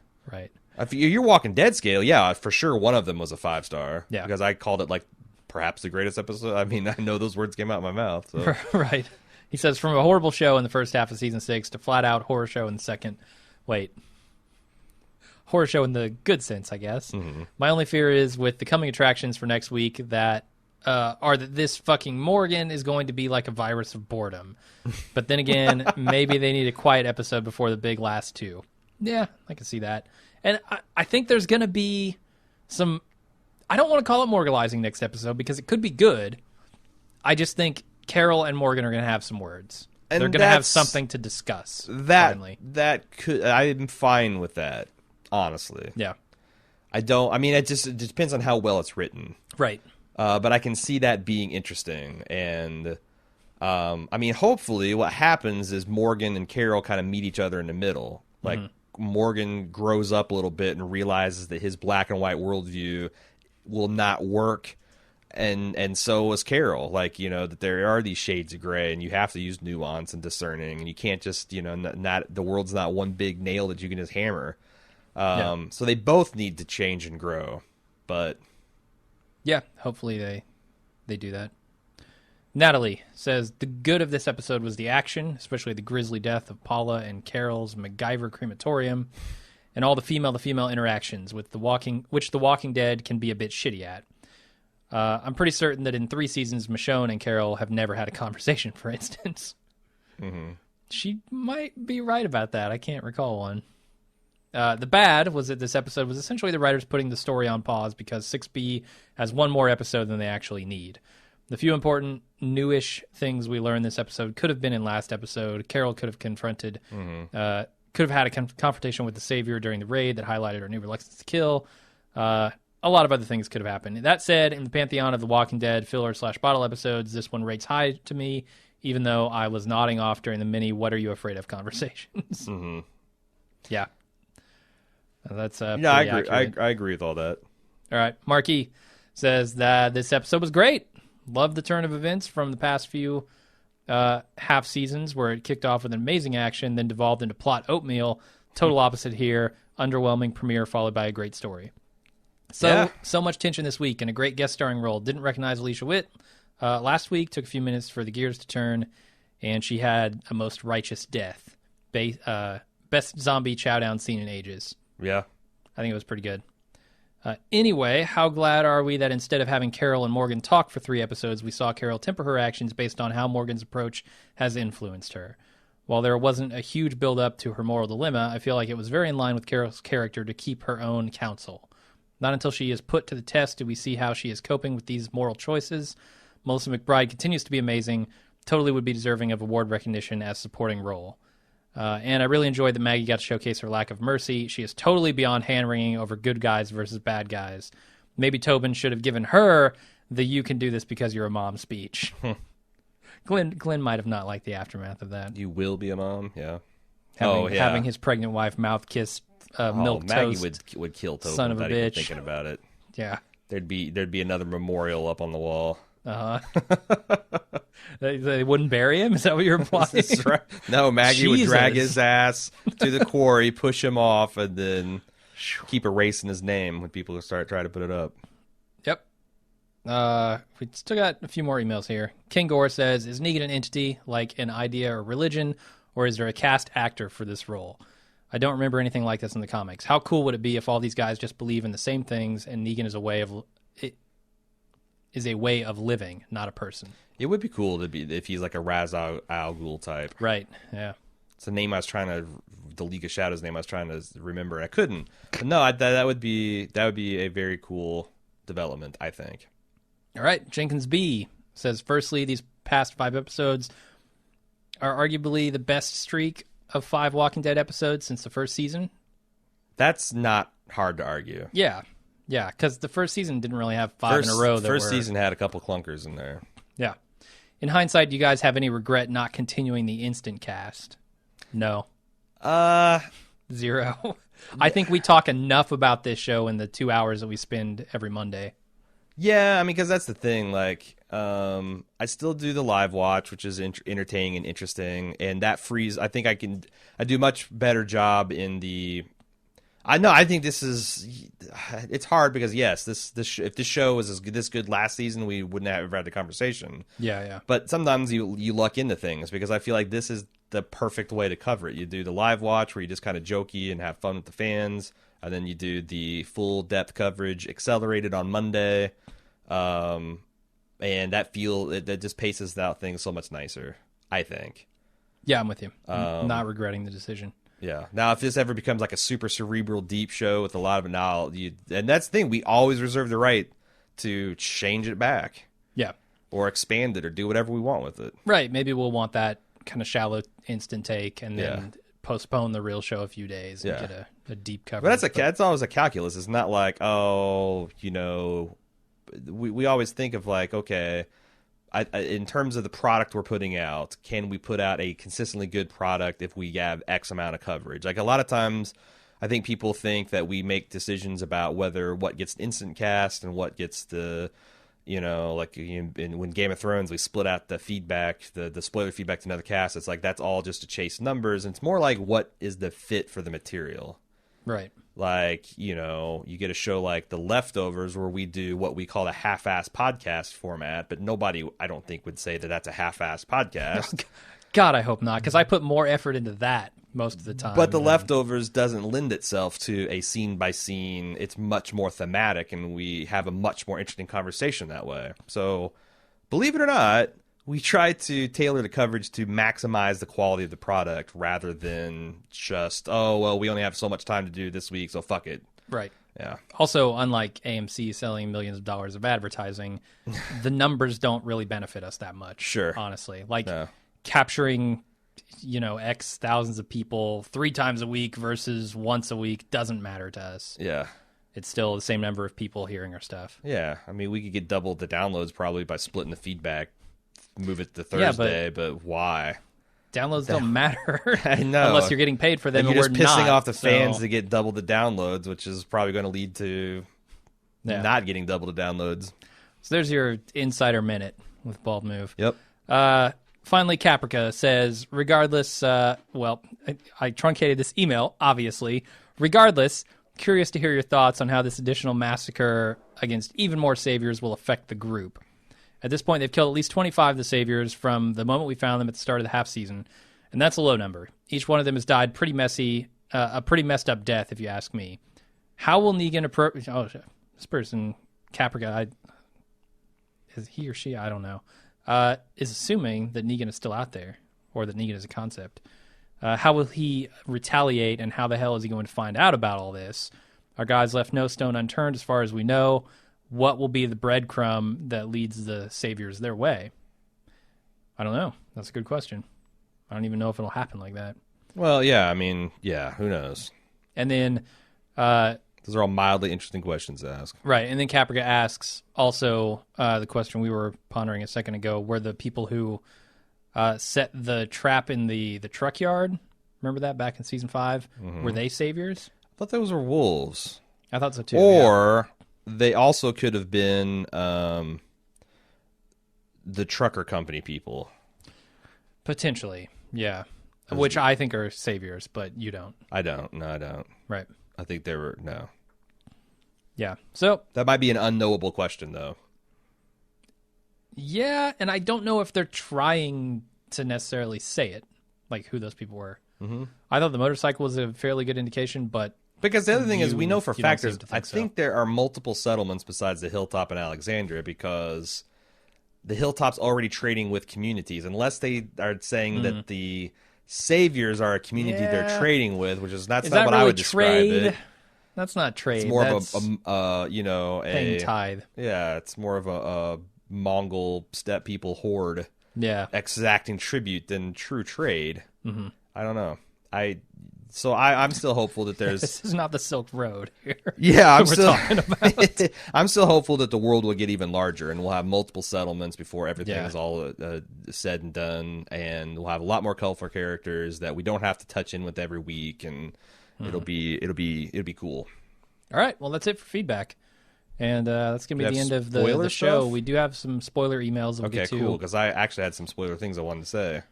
If your Walking Dead scale, yeah, for sure one of them was a 5-star. Yeah. Because I called it like perhaps the greatest episode. I mean, I know those words came out of my mouth. So. Right. He says, from a horrible show in the first half of season 6 to flat out horror show in the second. Wait. Horror show in the good sense, I guess. Mm-hmm. My only fear is with the coming attractions for next week that this fucking Morgan is going to be like a virus of boredom. But then again, maybe they need a quiet episode before the big last 2. Yeah, I can see that. And I think there's going to be some... I don't want to call it Morgalizing next episode because it could be good. I just think Carol and Morgan are going to have some words. And they're going to have something to discuss. That could... I'm fine with that, honestly. Yeah. It depends on how well it's written. Right. But I can see that being interesting. And, hopefully what happens is Morgan and Carol kind of meet each other in the middle. Like, Morgan grows up a little bit and realizes that his black and white worldview will not work, and so is Carol. Like, that there are these shades of gray, and you have to use nuance and discerning, and you can't just not the world's not one big nail that you can just hammer. So they both need to change and grow, but yeah, hopefully they do that. Natalie says, the good of this episode was the action, especially the grisly death of Paula and Carol's MacGyver crematorium, and all the female-to-female interactions which The Walking Dead can be a bit shitty at. I'm pretty certain that in 3 seasons, Michonne and Carol have never had a conversation, for instance. Mm-hmm. She might be right about that. I can't recall one. The bad was that this episode was essentially the writers putting the story on pause because 6B has one more episode than they actually need. The few important newish things we learned this episode could have been in last episode. Carol could have confronted, could have had a confrontation with the Savior during the raid that highlighted her new reluctance to kill. A lot of other things could have happened. That said, in the pantheon of The Walking Dead filler/bottle episodes, this one rates high to me, even though I was nodding off during the mini "What are you afraid of?" conversations. Yeah. That's yeah, I agree. I agree with all that. All right. Marky says that this episode was great. Loved the turn of events from the past few half seasons where it kicked off with an amazing action, then devolved into plot oatmeal. Total opposite here. Underwhelming premiere followed by a great story. So much tension this week and a great guest starring role. Didn't recognize Alicia Witt last week. Took a few minutes for the gears to turn, and she had a most righteous death. Best zombie chowdown scene in ages. Yeah. I think it was pretty good. Anyway, how glad are we that instead of having Carol and Morgan talk for 3 episodes, we saw Carol temper her actions based on how Morgan's approach has influenced her. While there wasn't a huge build-up to her moral dilemma, I feel like it was very in line with Carol's character to keep her own counsel. Not until she is put to the test do we see how she is coping with these moral choices. Melissa McBride continues to be amazing, totally would be deserving of award recognition as supporting role. And I really enjoyed that Maggie got to showcase her lack of mercy. She is totally beyond hand-wringing over good guys versus bad guys. Maybe Tobin should have given her the "you can do this because you're a mom" speech. Glenn might have not liked the aftermath of that. You will be a mom, yeah. Having his pregnant wife mouth kiss milk Maggie toast. would kill Tobin Son of a without even bitch. thinking about it. Yeah. There'd be another memorial up on the wall. They wouldn't bury him? Is that what you're implying? Right. No, Maggie would drag his ass to the quarry, push him off, and then keep erasing his name when people start trying to put it up. Yep. We still got a few more emails here. King Gore says, is Negan an entity, like an idea or religion, or is there a cast actor for this role? I don't remember anything like this in the comics. How cool would it be if all these guys just believe in the same things and Negan is a way of living, not a person? It would be cool to be if he's like a Ra's al Ghul type. Right, yeah. It's a name I was trying to, the League of Shadows name I was trying to remember. I couldn't. But no, that would be a very cool development, I think. All right, Jenkins B says, firstly, these past 5 episodes are arguably the best streak of 5 Walking Dead episodes since the first season. That's not hard to argue. Yeah, because the first season didn't really have 5 in a row. First season had a couple clunkers in there. Yeah. In hindsight, do you guys have any regret not continuing the instant cast? No. 0. I think we talk enough about this show in the 2 hours that we spend every Monday. Yeah, I mean, because that's the thing. Like, I still do the live watch, which is entertaining and interesting, and that frees. I think I do a much better job in the. I think this is. It's hard because yes, if this show was this good last season, we wouldn't have ever had the conversation. Yeah. But sometimes you luck into things because I feel like this is the perfect way to cover it. You do the live watch where you just kind of jokey and have fun with the fans. And then you do the full depth coverage accelerated on Monday. And that just paces out things so much nicer, I think. Yeah, I'm with you. I'm not regretting the decision. Yeah. Now, if this ever becomes like a super cerebral, deep show with a lot of and that's the thing, we always reserve the right to change it back. Yeah. Or expand it or do whatever we want with it. Right. Maybe we'll want that kind of shallow instant take and then postpone the real show a few days and get a deep coverage. But that's always a calculus. It's not like, we always think of like, okay, in terms of the product we're putting out, can we put out a consistently good product if we have X amount of coverage? Like a lot of times, I think people think that we make decisions about what gets instant cast and what gets the, when Game of Thrones, we split out the feedback, the spoiler feedback to another cast. It's like that's all just to chase numbers. And it's more like what is the fit for the material. Right. Like, you get a show like The Leftovers where we do what we call a half-assed podcast format, but nobody, I don't think, would say that that's a half-assed podcast. God, I hope not, because I put more effort into that most of the time. But The Leftovers doesn't lend itself to a scene-by-scene. It's much more thematic, and we have a much more interesting conversation that way. So, believe it or not, we try to tailor the coverage to maximize the quality of the product rather than just, oh, well, we only have so much time to do this week, so fuck it. Right. Yeah. Also, unlike AMC selling millions of dollars of advertising, the numbers don't really benefit us that much. Sure. Honestly. Like, capturing, X thousands of people 3 times a week versus once a week doesn't matter to us. Yeah. It's still the same number of people hearing our stuff. Yeah. I mean, we could get double the downloads probably by splitting the feedback. Move it to Thursday, but why? Downloads don't matter. I know. Unless you're getting paid for them, and you're and just pissing not, off the fans to get double the downloads, which is probably going to lead to not getting double the downloads. So there's your insider minute with Bald Move. Yep. Finally, Caprica says, regardless, I truncated this email, obviously. Regardless, curious to hear your thoughts on how this additional massacre against even more saviors will affect the group. At this point, they've killed at least 25 of the saviors from the moment we found them at the start of the half season, and that's a low number. Each one of them has died a pretty messed up death, if you ask me. How will Negan approach? Oh, this person, Caprica, is he or she? I don't know. Is assuming that Negan is still out there, or that Negan is a concept. How will he retaliate, and how the hell is he going to find out about all this? Our guys left no stone unturned, as far as we know. What will be the breadcrumb that leads the saviors their way? I don't know. That's a good question. I don't even know if it'll happen like that. Well, yeah, I mean, who knows? And then... those are all mildly interesting questions to ask. Right, and then Caprica asks also the question we were pondering a second ago, were the people who set the trap in the truck yard, remember that back in Season 5? Mm-hmm. Were they saviors? I thought those were wolves. I thought so too. Or... they also could have been the trucker company people. Potentially, yeah. Which I think are saviors, but you don't. I don't. No, I don't. Right. I think they were, no. Yeah, so... that might be an unknowable question, though. Yeah, and I don't know if they're trying to necessarily say it, like who those people were. Mm-hmm. I thought the motorcycle was a fairly good indication, but... because the other thing is, we know for fact I think there are multiple settlements besides the Hilltop and Alexandria, because the Hilltop's already trading with communities, unless they are saying that the saviors are a community they're trading with, which is not what I would describe it. That's not trade. It's more of paying tithe. Yeah, it's more of a Mongol steppe people horde. Yeah, exacting tribute than true trade. Mm-hmm. I don't know. I'm still hopeful that there's... this is not the Silk Road here. Yeah, I'm still talking about. I'm still hopeful that the world will get even larger, and we'll have multiple settlements before everything is all said and done, and we'll have a lot more colorful characters that we don't have to touch in with every week, and it'll be cool. All right, well, that's it for feedback, and that's gonna be the end of the show. Stuff? We do have some spoiler emails. Okay, cool, because I actually had some spoiler things I wanted to say.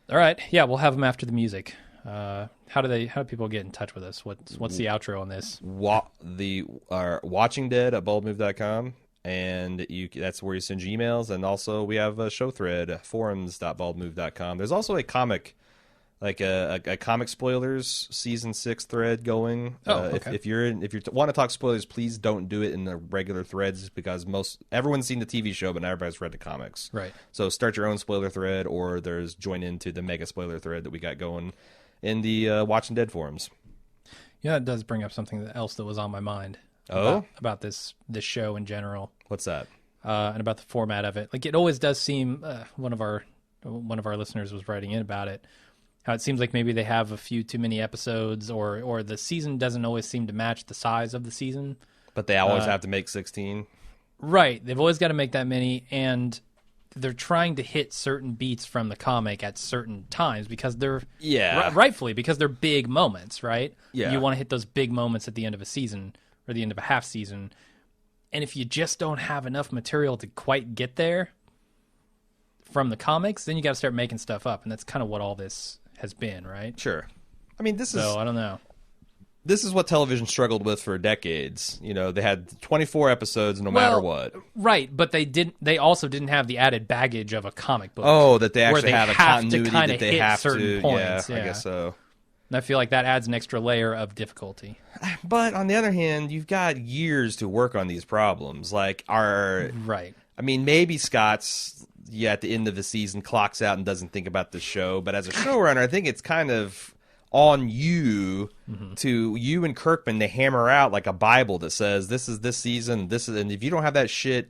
All right, yeah, we'll have them after the music. How do people get in touch with us? What's the outro on this? Watching Dead at baldmove.com, and that's where you send your emails. And also we have a show thread, forums.baldmove.com. There's also a comic, like a comic spoilers season 6 thread going. Okay. If you want to talk spoilers, please don't do it in the regular threads, because everyone's seen the TV show, but not everybody's read the comics. Right. So start your own spoiler thread, or join into the mega spoiler thread that we got going in the Watching Dead forums. Yeah, it does bring up something else that was on my mind. About this show in general. What's that? And about the format of it. Like, it always does seem, one of our listeners was writing in about it, how it seems like maybe they have a few too many episodes, or the season doesn't always seem to match the size of the season. But they always have to make 16. Right. They've always got to make that many, and they're trying to hit certain beats from the comic at certain times, because they're rightfully, because they're big moments, right? Yeah. You want to hit those big moments at the end of a season or the end of a half season. And if you just don't have enough material to quite get there from the comics, then you got to start making stuff up, and that's kind of what all this has been, right? Sure. I mean, I don't know. This is what television struggled with for decades. They had 24 episodes no matter what. Right, but they also didn't have the added baggage of a comic book. Oh, that they actually have a continuity that they have certain points. Yeah, I guess so. And I feel like that adds an extra layer of difficulty. But on the other hand, you've got years to work on these problems. Like I mean, maybe Scott's at the end of the season clocks out and doesn't think about the show, but as a showrunner, I think it's kind of on you to you and Kirkman to hammer out like a Bible that says this is this season, this is, and if you don't have that shit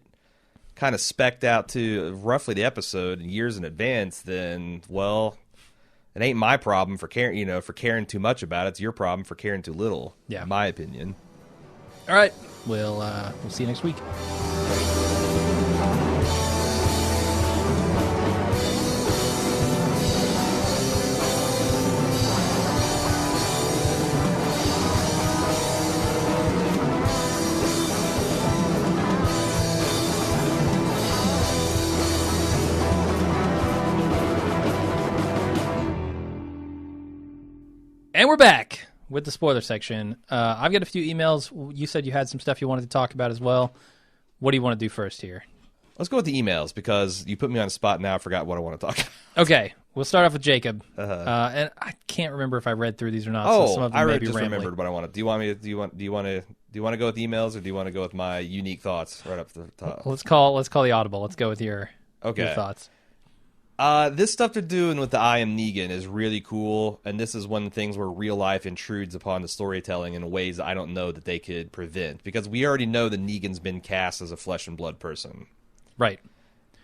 kind of specced out to roughly the episode years in advance, then well, it ain't my problem for caring, for caring too much about it. It's your problem for caring too little. Yeah, in my opinion. All right, we'll see you next week. And we're back with the spoiler section. I've got a few emails. You said you had some stuff you wanted to talk about as well. What do you want to do first here? Let's go with the emails because you put me on the spot now. I forgot what I want to talk about. Okay. We'll start off with Jacob. And I can't remember if I read through these or not. Oh, so some of them I may be just rambling. remembered what I wanted. Do you want to go with the emails or do you want to go with my unique thoughts right up the top? Let's call the audible. Let's go with your thoughts. This stuff they're doing with the I Am Negan is really cool, and this is one of the things where real life intrudes upon the storytelling in ways I don't know that they could prevent, because we already know that Negan's been cast as a flesh and blood person. Right.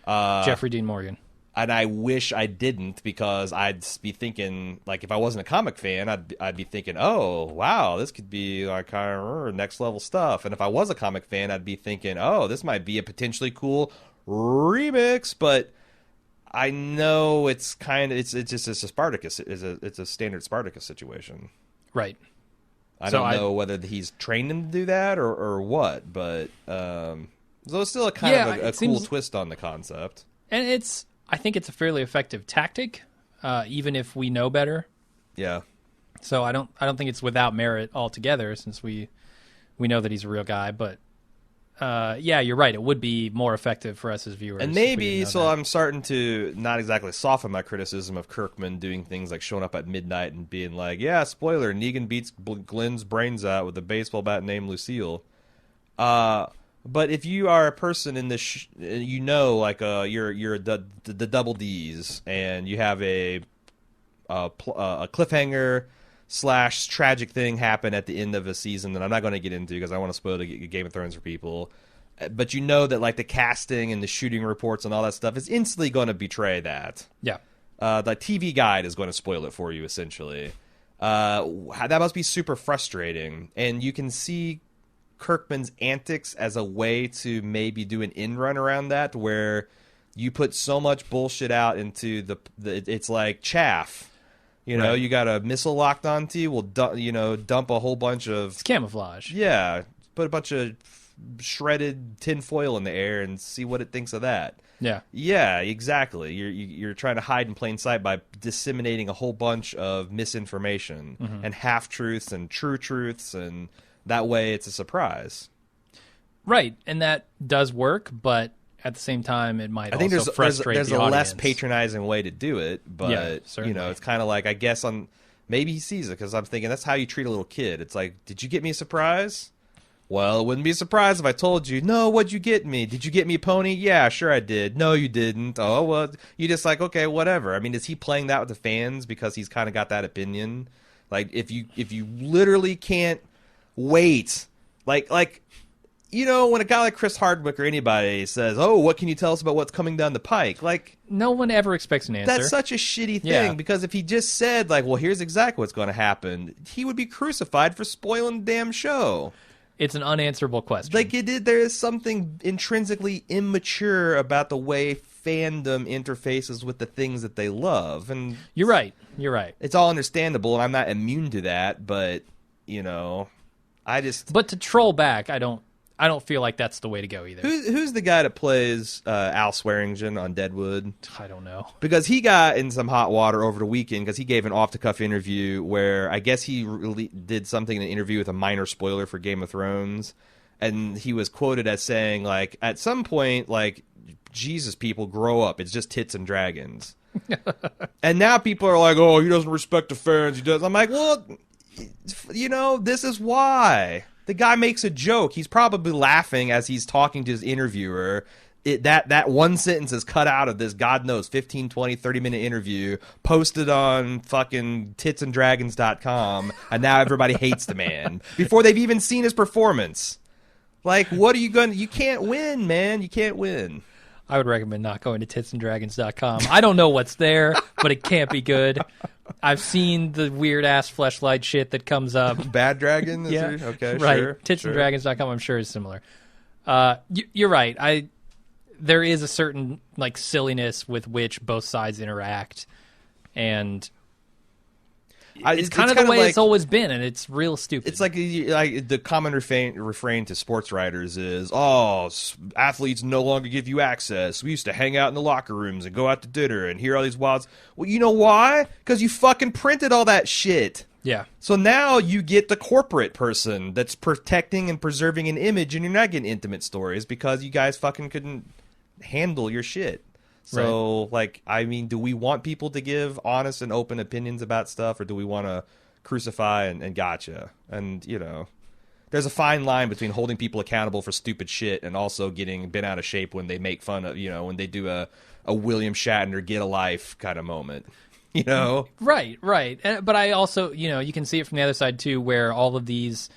Jeffrey Dean Morgan. And I wish I didn't, because I'd be thinking, like, if I wasn't a comic fan, I'd be thinking, oh, wow, this could be like kind of next level stuff. And if I was a comic fan, I'd be thinking, oh, this might be a potentially cool remix, but I know it's just a Spartacus. It's a standard Spartacus situation. Right. I don't know whether he's trained him to do that or what, but so it's still a cool twist on the concept. And I think it's a fairly effective tactic, even if we know better. Yeah. So I don't think it's without merit altogether, since we know that he's a real guy, but yeah, you're right. It would be more effective for us as viewers. And maybe, so I'm starting to not exactly soften my criticism of Kirkman doing things like showing up at midnight and being like, yeah, spoiler, Negan beats Glenn's brains out with a baseball bat named Lucille. But if you are a person in this, like you're the double D's, and you have a cliffhanger / tragic thing happen at the end of a season that I'm not going to get into because I want to spoil the Game of Thrones for people. But you know that like the casting and the shooting reports and all that stuff is instantly going to betray that. Yeah. The TV guide is going to spoil it for you, essentially. That must be super frustrating. And you can see Kirkman's antics as a way to maybe do an in run around that, where you put so much bullshit out into the it's like chaff. Right. You got a missile locked onto you. Well, dump a whole bunch of... It's camouflage. Yeah. Put a bunch of shredded tin foil in the air and see what it thinks of that. Yeah. Yeah, exactly. You're trying to hide in plain sight by disseminating a whole bunch of misinformation and half-truths and true truths, and that way it's a surprise. Right. And that does work, but at the same time, it might also frustrate the audience. There's a less patronizing way to do it, but it's kind of like, I guess maybe he sees it, because I'm thinking that's how you treat a little kid. It's like, did you get me a surprise? Well, it wouldn't be a surprise if I told you. No, what'd you get me? Did you get me a pony? Yeah, sure I did. No, you didn't. Oh, well, you just like, okay, whatever. I mean, is he playing that with the fans because he's kind of got that opinion? Like, if you literally can't wait, like. When a guy like Chris Hardwick or anybody says, oh, what can you tell us about what's coming down the pike? Like, no one ever expects an answer. That's such a shitty thing, because if he just said, like, well, here's exactly what's going to happen, he would be crucified for spoiling the damn show. It's an unanswerable question. Like, there is something intrinsically immature about the way fandom interfaces with the things that they love. And You're right. It's all understandable, and I'm not immune to that, but, But to troll back, I don't feel like that's the way to go either. Who's the guy that plays Al Swearingen on Deadwood? I don't know. Because he got in some hot water over the weekend because he gave an off-the-cuff interview where I guess he did something in an interview with a minor spoiler for Game of Thrones. And he was quoted as saying, like, at some point, like, Jesus, people, grow up. It's just tits and dragons. And now people are like, oh, he doesn't respect the fans. He does. I'm like, well, this is why. The guy makes a joke. He's probably laughing as he's talking to his interviewer. that one sentence is cut out of this, God knows, 15, 20, 30-minute interview, posted on fucking titsanddragons.com, and now everybody hates the man before they've even seen his performance. Like, what are you going to... You can't win, man. You can't win. I would recommend not going to titsanddragons.com. I don't know what's there, but it can't be good. I've seen the weird-ass fleshlight shit that comes up. Bad Dragon? Yeah. Okay, right. sure. Titsanddragons.com, I'm sure, is similar. You're right. There is a certain like silliness with which both sides interact, and it's kind of the way it's always been, and it's real stupid. It's like the common refrain to sports writers is, "Oh, athletes no longer give you access. We used to hang out in the locker rooms and go out to dinner and hear all these wilds." Well, you know why? Because you fucking printed all that shit. Yeah. So now you get the corporate person that's protecting and preserving an image, and you're not getting intimate stories because you guys fucking couldn't handle your shit. So, like, I mean, do we want people to give honest and open opinions about stuff, or do we want to crucify and gotcha? And, you know, there's a fine line between holding people accountable for stupid shit and also getting bent out of shape when they make fun of, you know, when they do a William Shatner get a life kind of moment. You know? Right. But I also, you know, you can see it from the other side, too, where all of these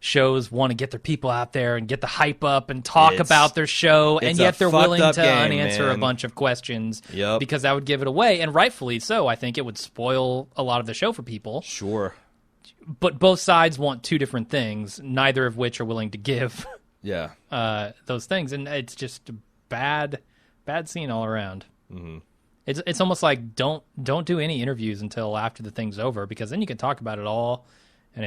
shows want to get their people out there and get the hype up and talk about their show, and yet they're willing to unanswer a bunch of questions because that would give it away, and rightfully so. I think it would spoil a lot of the show for people. Sure. But both sides want two different things, neither of which are willing to give those things, and it's just a bad scene all around. Mm-hmm. It's almost like don't do any interviews until after the thing's over, because then you can talk about it all, and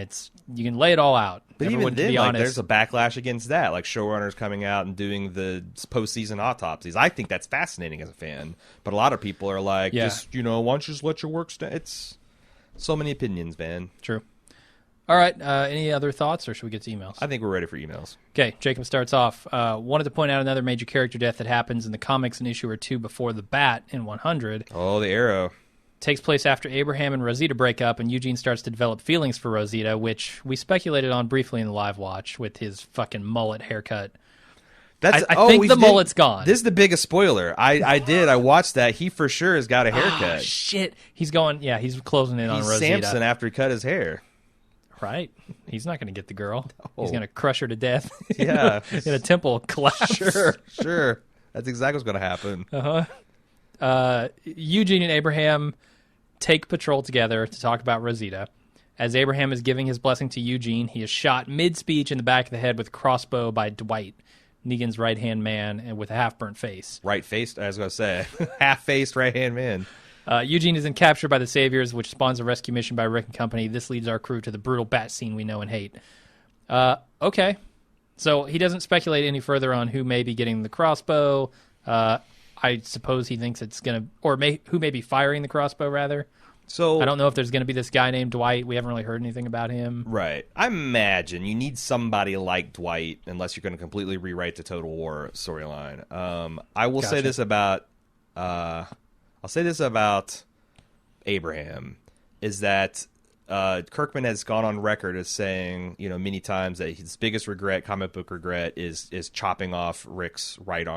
you can lay it all out. But even then, like, there's a backlash against that, like showrunners coming out and doing the postseason autopsies. I think that's fascinating as a fan, but a lot of people are like, just, you know, why don't you just let your work stand? It's so many opinions, man. True. All right. Any other thoughts, or should we get to emails? I think we're ready for emails. Okay. Jacob starts off. Wanted to point out another major character death that happens in the comics an issue or two before the Bat in 100. Oh, the Arrow. Takes place after Abraham and Rosita break up, and Eugene starts to develop feelings for Rosita, which we speculated on briefly in the live watch with his fucking mullet haircut. I think the mullet's gone. This is the biggest spoiler. I watched that. He for sure has got a haircut. Oh, shit. He's he's closing in on Rosita. He's Samson after he cut his hair. Right. He's not going to get the girl. No. He's going to crush her to death. Yeah. In a temple collapse. Sure. That's exactly what's going to happen. Eugene and Abraham take patrol together to talk about Rosita. As Abraham is giving his blessing to Eugene, he is shot mid-speech in the back of the head with a crossbow by Dwight, Negan's right-hand man, and with a half-burnt face. Right-faced, I was going to say. Half-faced right-hand man. Eugene is then captured by the Saviors, which spawns a rescue mission by Rick and company. This leads our crew to the brutal bat scene we know and hate. Okay. So he doesn't speculate any further on who may be getting the crossbow. I suppose he thinks it's going to... Or who may be firing the crossbow, rather. So I don't know if there's going to be this guy named Dwight. We haven't really heard anything about him. Right. I imagine you need somebody like Dwight, unless you're going to completely rewrite the Total War storyline. I will say this about... I'll say this about Abraham, is that Kirkman has gone on record as saying, you know, many times that his biggest regret, comic book regret, is chopping off Rick's right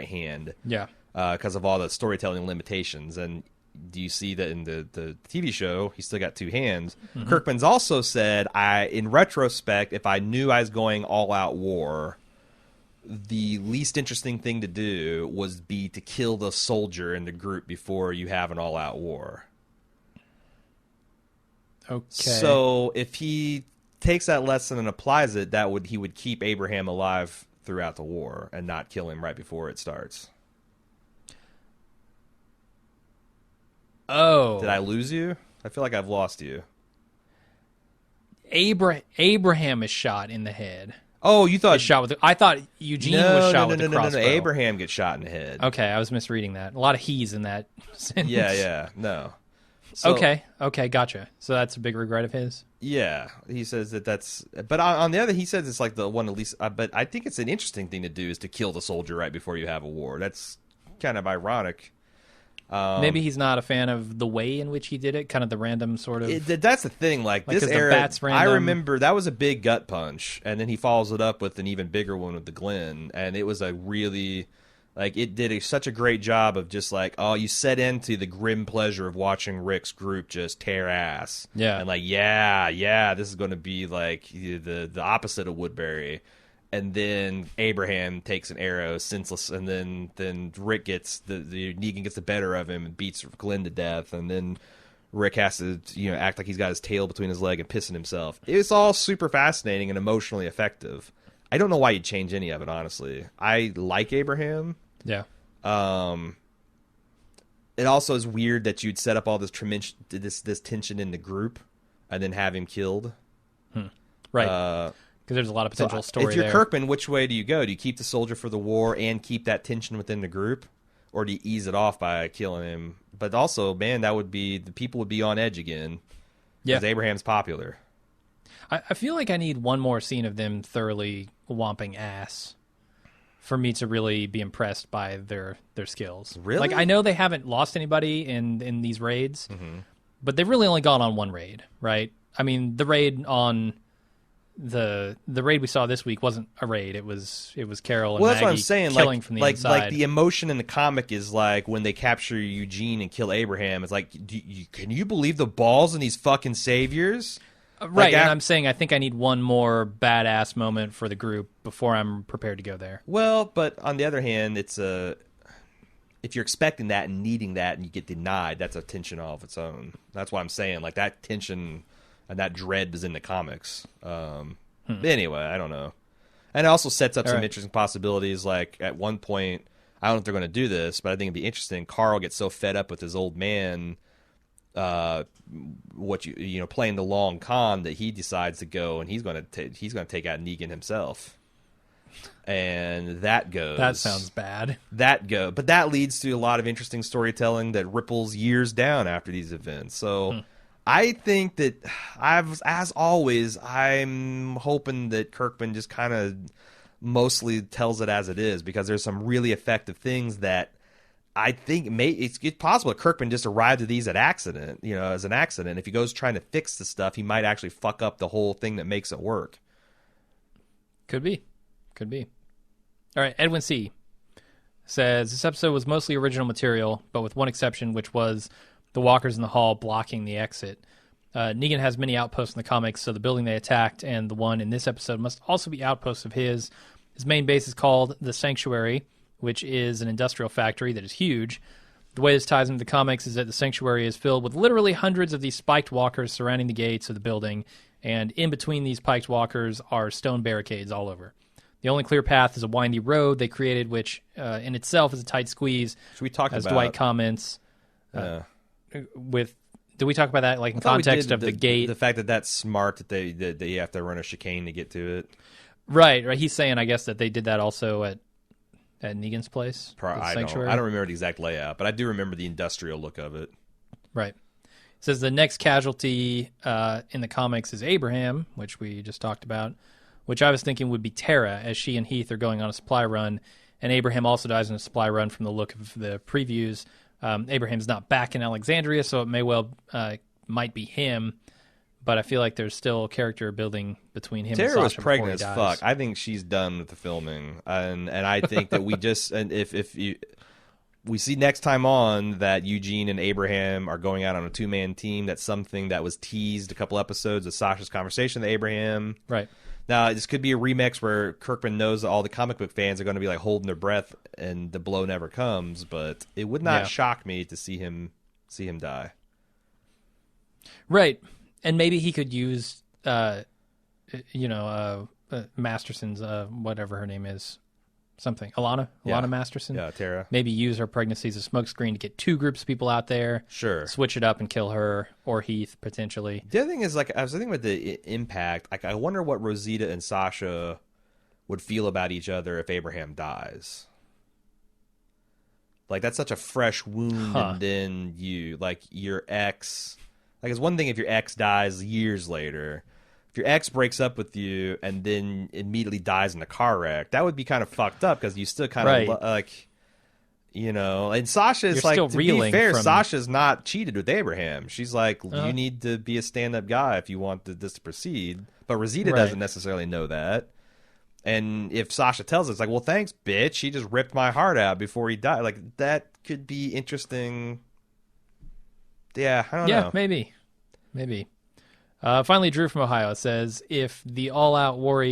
hand. Yeah. Because of all the storytelling limitations. And do you see that in the TV show, he's still got two hands? Mm-hmm. Kirkman's also said, in retrospect, if I knew I was going all-out war, the least interesting thing to do was to kill the soldier in the group before you have an all-out war. Okay. So if he takes that lesson and applies it, he would keep Abraham alive throughout the war and not kill him right before it starts. Oh. Did I lose you? I feel like I've lost you. Abraham is shot in the head. Oh, you thought... I thought Eugene was shot with the crossbow. No. Abraham gets shot in the head. Okay, I was misreading that. A lot of he's in that sentence. Yeah, no. So, okay, gotcha. So that's a big regret of his? Yeah, he says that's... But on the other, he says it's like the one at least... but I think it's an interesting thing to do is to kill the soldier right before you have a war. That's kind of ironic. Maybe he's not a fan of the way in which he did it, kind of the random sort of... That's the thing, like this era, I remember that was a big gut punch, and then he follows it up with an even bigger one with the Glen, and it was a really... Like, it did such a great job of just like, oh, you set into the grim pleasure of watching Rick's group just tear ass. Yeah. And like, yeah, this is going to be like the opposite of Woodbury. And then Abraham takes an arrow, senseless, and then Rick gets Negan gets the better of him and beats Glenn to death, and then Rick has to act like he's got his tail between his leg and pissing himself. It's all super fascinating and emotionally effective. I don't know why you'd change any of it, honestly. I like Abraham. Yeah. It also is weird that you'd set up all this this tension in the group and then have him killed. Right. Because there's a lot of potential story if you're there. Kirkman, which way do you go? Do you keep the soldier for the war and keep that tension within the group? Or do you ease it off by killing him? But also, man, the people would be on edge again. Yeah. Because Abraham's popular. I feel like I need one more scene of them thoroughly whomping ass for me to really be impressed by their skills. Really? Like, I know they haven't lost anybody in these raids, but they've really only gone on one raid, right? I mean, the raid on the raid we saw this week wasn't a raid. It was Carol and Maggie that's what I'm saying. Killing from the inside. Like the emotion in the comic is like when they capture Eugene and kill Abraham. It's like, can you believe the balls in these fucking saviors? Right, and I'm saying I think I need one more badass moment for the group before I'm prepared to go there. Well, but on the other hand, if you're expecting that and needing that and you get denied, that's a tension all of its own. That's why I'm saying, like, that tension and that dread is in the comics. Anyway, I don't know. And it also sets up some interesting possibilities. Like, at one point, I don't know if they're going to do this, but I think it'd be interesting. Carl gets so fed up with his old man playing the long con that he decides to go and he's going to take out Negan himself, and that sounds bad. But that leads to a lot of interesting storytelling that ripples years down after these events. So I think that as always, I'm hoping that Kirkman just kind of mostly tells it as it is, because there's some really effective things that I think it's possible that Kirkman just arrived at these as an accident. If he goes trying to fix the stuff, he might actually fuck up the whole thing that makes it work. Could be. All right, Edwin C. says, this episode was mostly original material, but with one exception, which was the walkers in the hall blocking the exit. Negan has many outposts in the comics, so the building they attacked and the one in this episode must also be outposts of his. His main base is called the Sanctuary, which is an industrial factory that is huge. The way this ties into the comics is that the Sanctuary is filled with literally hundreds of these spiked walkers surrounding the gates of the building, and in between these spiked walkers are stone barricades all over. The only clear path is a windy road they created, which in itself is a tight squeeze. So we talked as about, Dwight comments. Did we talk about that, like, in context of the gate? The fact that that's smart, that you have to run a chicane to get to it. Right. He's saying, I guess, that they did that also at Negan's place. I don't remember the exact layout, but I do remember the industrial look of it. Right. It says the next casualty in the comics is Abraham, which we just talked about, which I was thinking would be Tara, as she and Heath are going on a supply run, and Abraham also dies in a supply run from the look of the previews. Abraham's not back in Alexandria, so it might be him, but I feel like there's still character building between him and Sasha. Tara was pregnant as fuck. I think she's done with the filming, and I think that we just we see next time on that Eugene and Abraham are going out on a 2-man team. That's something that was teased a couple episodes of Sasha's conversation with Abraham. Right. Now, this could be a remix where Kirkman knows that all the comic book fans are going to be like holding their breath and the blow never comes, but it would not shock me to see him die. Yeah, Tara. Maybe use her pregnancy as a smokescreen to get 2 groups of people out there. Sure. Switch it up and kill her or Heath, potentially. The other thing is, like, I was thinking about the impact. Like, I wonder what Rosita and Sasha would feel about each other if Abraham dies. Like, that's such a fresh wound, and then your ex... Like, it's one thing if your ex dies years later. If your ex breaks up with you and then immediately dies in a car wreck, that would be kind of fucked up, because you still kind of, and Sasha is like, to be fair, Sasha's not cheated with Abraham. She's like, you need to be a stand-up guy if you want this to proceed. But Rosita doesn't necessarily know that. And if Sasha tells us, it's like, well, thanks, bitch. He just ripped my heart out before he died. Like, that could be interesting. Yeah, I don't know. Yeah, maybe. Finally, Drew from Ohio says, if the all-out war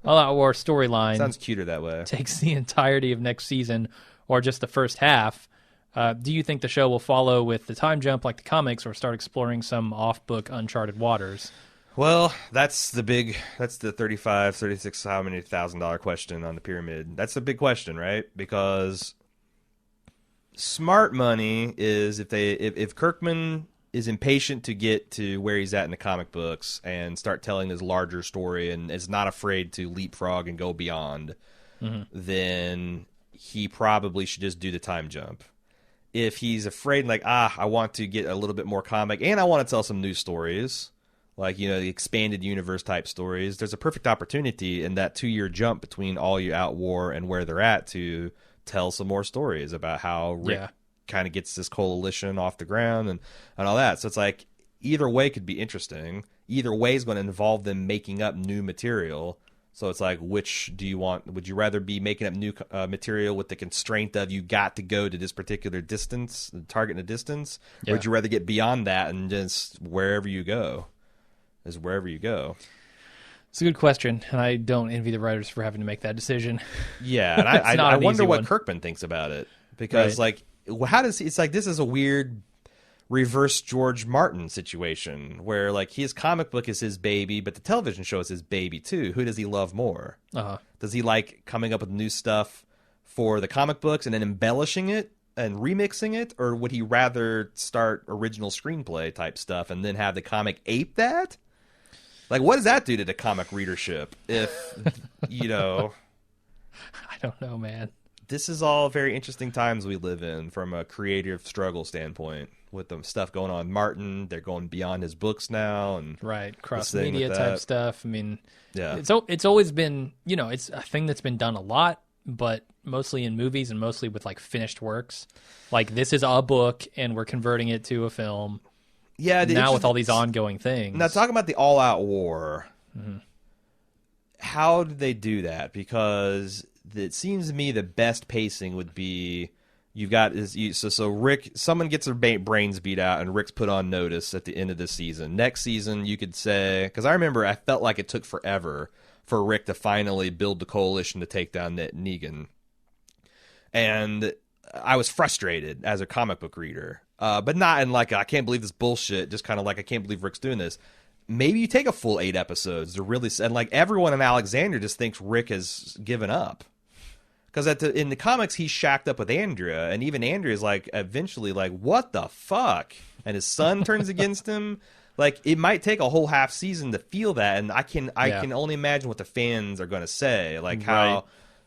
storyline sounds cuter that way takes the entirety of next season or just the first half, do you think the show will follow with the time jump like the comics or start exploring some off-book uncharted waters? Well, that's the 35, 36, how many $1,000 question on the pyramid. That's a big question, right? Because smart money is if Kirkman is impatient to get to where he's at in the comic books and start telling his larger story and is not afraid to leapfrog and go beyond, then he probably should just do the time jump. If he's afraid, like, I want to get a little bit more comic and I want to tell some new stories, like, you know, the expanded universe type stories, there's a perfect opportunity in that 2-year jump between All You Out War and where they're at to tell some more stories about how Rick kind of gets this coalition off the ground and all that. So it's like, either way could be interesting. Either way is going to involve them making up new material. So it's like, which do you want? Would you rather be making up new material with the constraint of you got to go to this particular distance, target in a distance? Or would you rather get beyond that and just wherever you go is wherever you go? It's a good question, and I don't envy the writers for having to make that decision. Yeah, and I wonder what Kirkman thinks about it. Because, like, how does it's like, this is a weird reverse George Martin situation where, like, his comic book is his baby, but the television show is his baby too. Who does he love more? Does he like coming up with new stuff for the comic books and then embellishing it and remixing it, or would he rather start original screenplay type stuff and then have the comic ape that? Like, what does that do to the comic readership if, you know... I don't know, man. This is all very interesting times we live in from a creative struggle standpoint with the stuff going on. Martin, they're going beyond his books now. And cross-media type stuff. I mean, it's always been, you know, it's a thing that's been done a lot, but mostly in movies and mostly with, like, finished works. Like, this is a book, and we're converting it to a film. Yeah, now with all these ongoing things. Now, talking about the all-out war, how did they do that? Because it seems to me the best pacing would be you've got so Rick, someone gets their brains beat out, and Rick's put on notice at the end of this season. Next season, you could say, because I remember I felt like it took forever for Rick to finally build the coalition to take down Negan, and I was frustrated as a comic book reader. But not in like, I can't believe this bullshit, just kind of like, I can't believe Rick's doing this. Maybe you take a full 8 episodes to really, and like everyone in Alexandria just thinks Rick has given up. Because in the comics, he's shacked up with Andrea, and even Andrea's like, eventually like, what the fuck? And his son turns against him. Like, it might take a whole half season to feel that, and I can only imagine what the fans are going to say. Like how,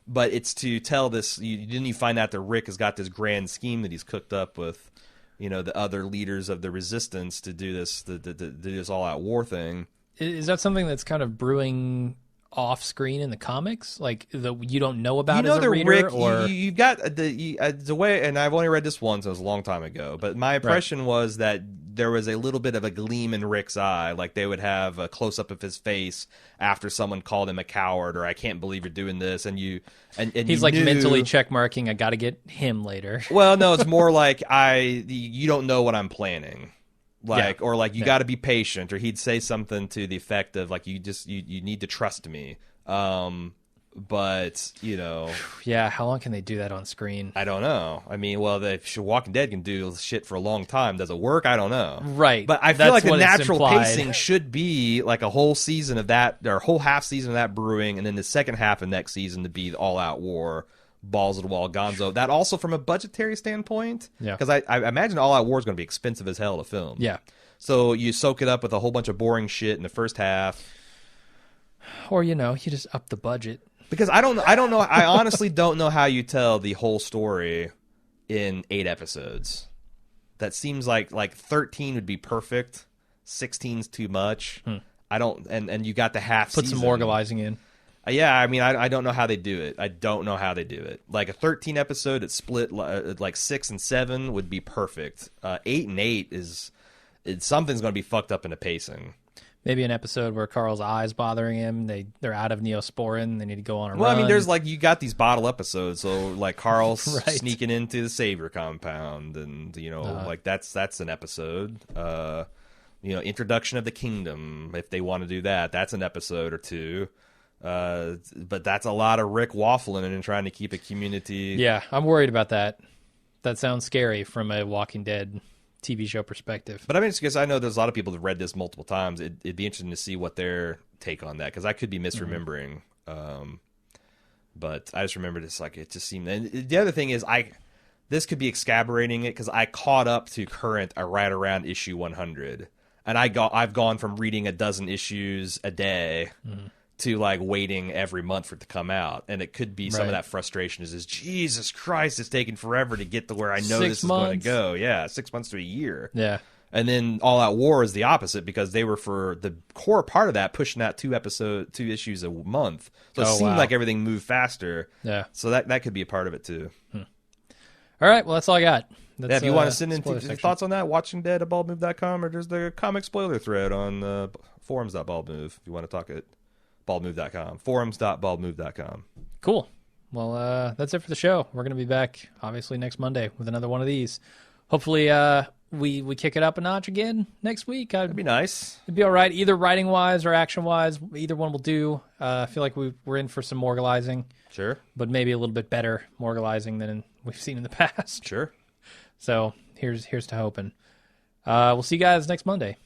but it's to tell this, didn't you find out that Rick has got this grand scheme that he's cooked up with, you know, the other leaders of the resistance to do this, do this all-out war thing. Is that something that's kind of brewing off screen in the comics, like you don't know about as a reader? Rick, or you've got the way, and I've only read this once, it was a long time ago, but my impression was that there was a little bit of a gleam in Rick's eye, like they would have a close-up of his face after someone called him a coward, or I can't believe you're doing this, and he's like mentally check marking, I gotta get him later. Well, no, it's more like you don't know what I'm planning. Like, or like, you got to be patient, or he'd say something to the effect of like, you need to trust me. But, you know, how long can they do that on screen? I don't know. I mean, well, Walking Dead can do shit for a long time. Does it work? I don't know. Right. But I feel like the natural pacing should be like a whole season of that, or a whole half season of that brewing, and then the second half of next season to be the all-out war. Balls to the wall, gonzo. That also from a budgetary standpoint, because I imagine All Out War is going to be expensive as hell to film. Yeah, so you soak it up with a whole bunch of boring shit in the first half, or you just up the budget. Because I don't know. I honestly don't know how you tell the whole story in 8 episodes. That seems like 13 would be perfect. 16's too much. I don't, and you got the half. Put some morgalizing in. Yeah, I mean, I don't know how they do it. I don't know how they do it. Like a 13 episode, it's split like 6 and 7 would be perfect. 8 and 8 something's going to be fucked up in the pacing. Maybe an episode where Carl's eye's bothering him. They're out of Neosporin. They need to go on a run. Well, I mean, there's like, you got these bottle episodes. So like Carl's Right. sneaking into the Savior compound, and like that's an episode. Introduction of the Kingdom. If they want to do that, that's an episode or two. But that's a lot of Rick waffling and trying to keep a community. Yeah, I'm worried about that. That sounds scary from a Walking Dead TV show perspective. But I mean, it's because I know there's a lot of people that read this multiple times. It'd be interesting to see what their take on that, because I could be misremembering. But I just remembered it's like, it just seemed. And the other thing is, this could be excabulating it, because I caught up to current right around issue 100, and I've gone from reading a dozen issues a day. To like waiting every month for it to come out, and it could be some of that frustration is Jesus Christ, it's taking forever to get to where I know this is going to go. Yeah, 6 months to a year. Yeah, and then All Out War is the opposite, because they were, for the core part of that, pushing out two issues a month, so it seemed like everything moved faster. Yeah, so that could be a part of it too. All right, well, that's all I got. If you want to send in thoughts on that, watchingdead@baldmove.com, or there's the comic spoiler thread on forums.baldmove if you want to talk it. Baldmove.com. Forums.baldmove.com. Cool. Well, that's it for the show. We're going to be back, obviously, next Monday with another one of these. Hopefully, we kick it up a notch again next week. That'd be nice. It'd be all right, either writing-wise or action-wise. Either one will do. I feel like we're in for some morgalizing. Sure. But maybe a little bit better morgalizing than we've seen in the past. Sure. So here's to hoping. We'll see you guys next Monday.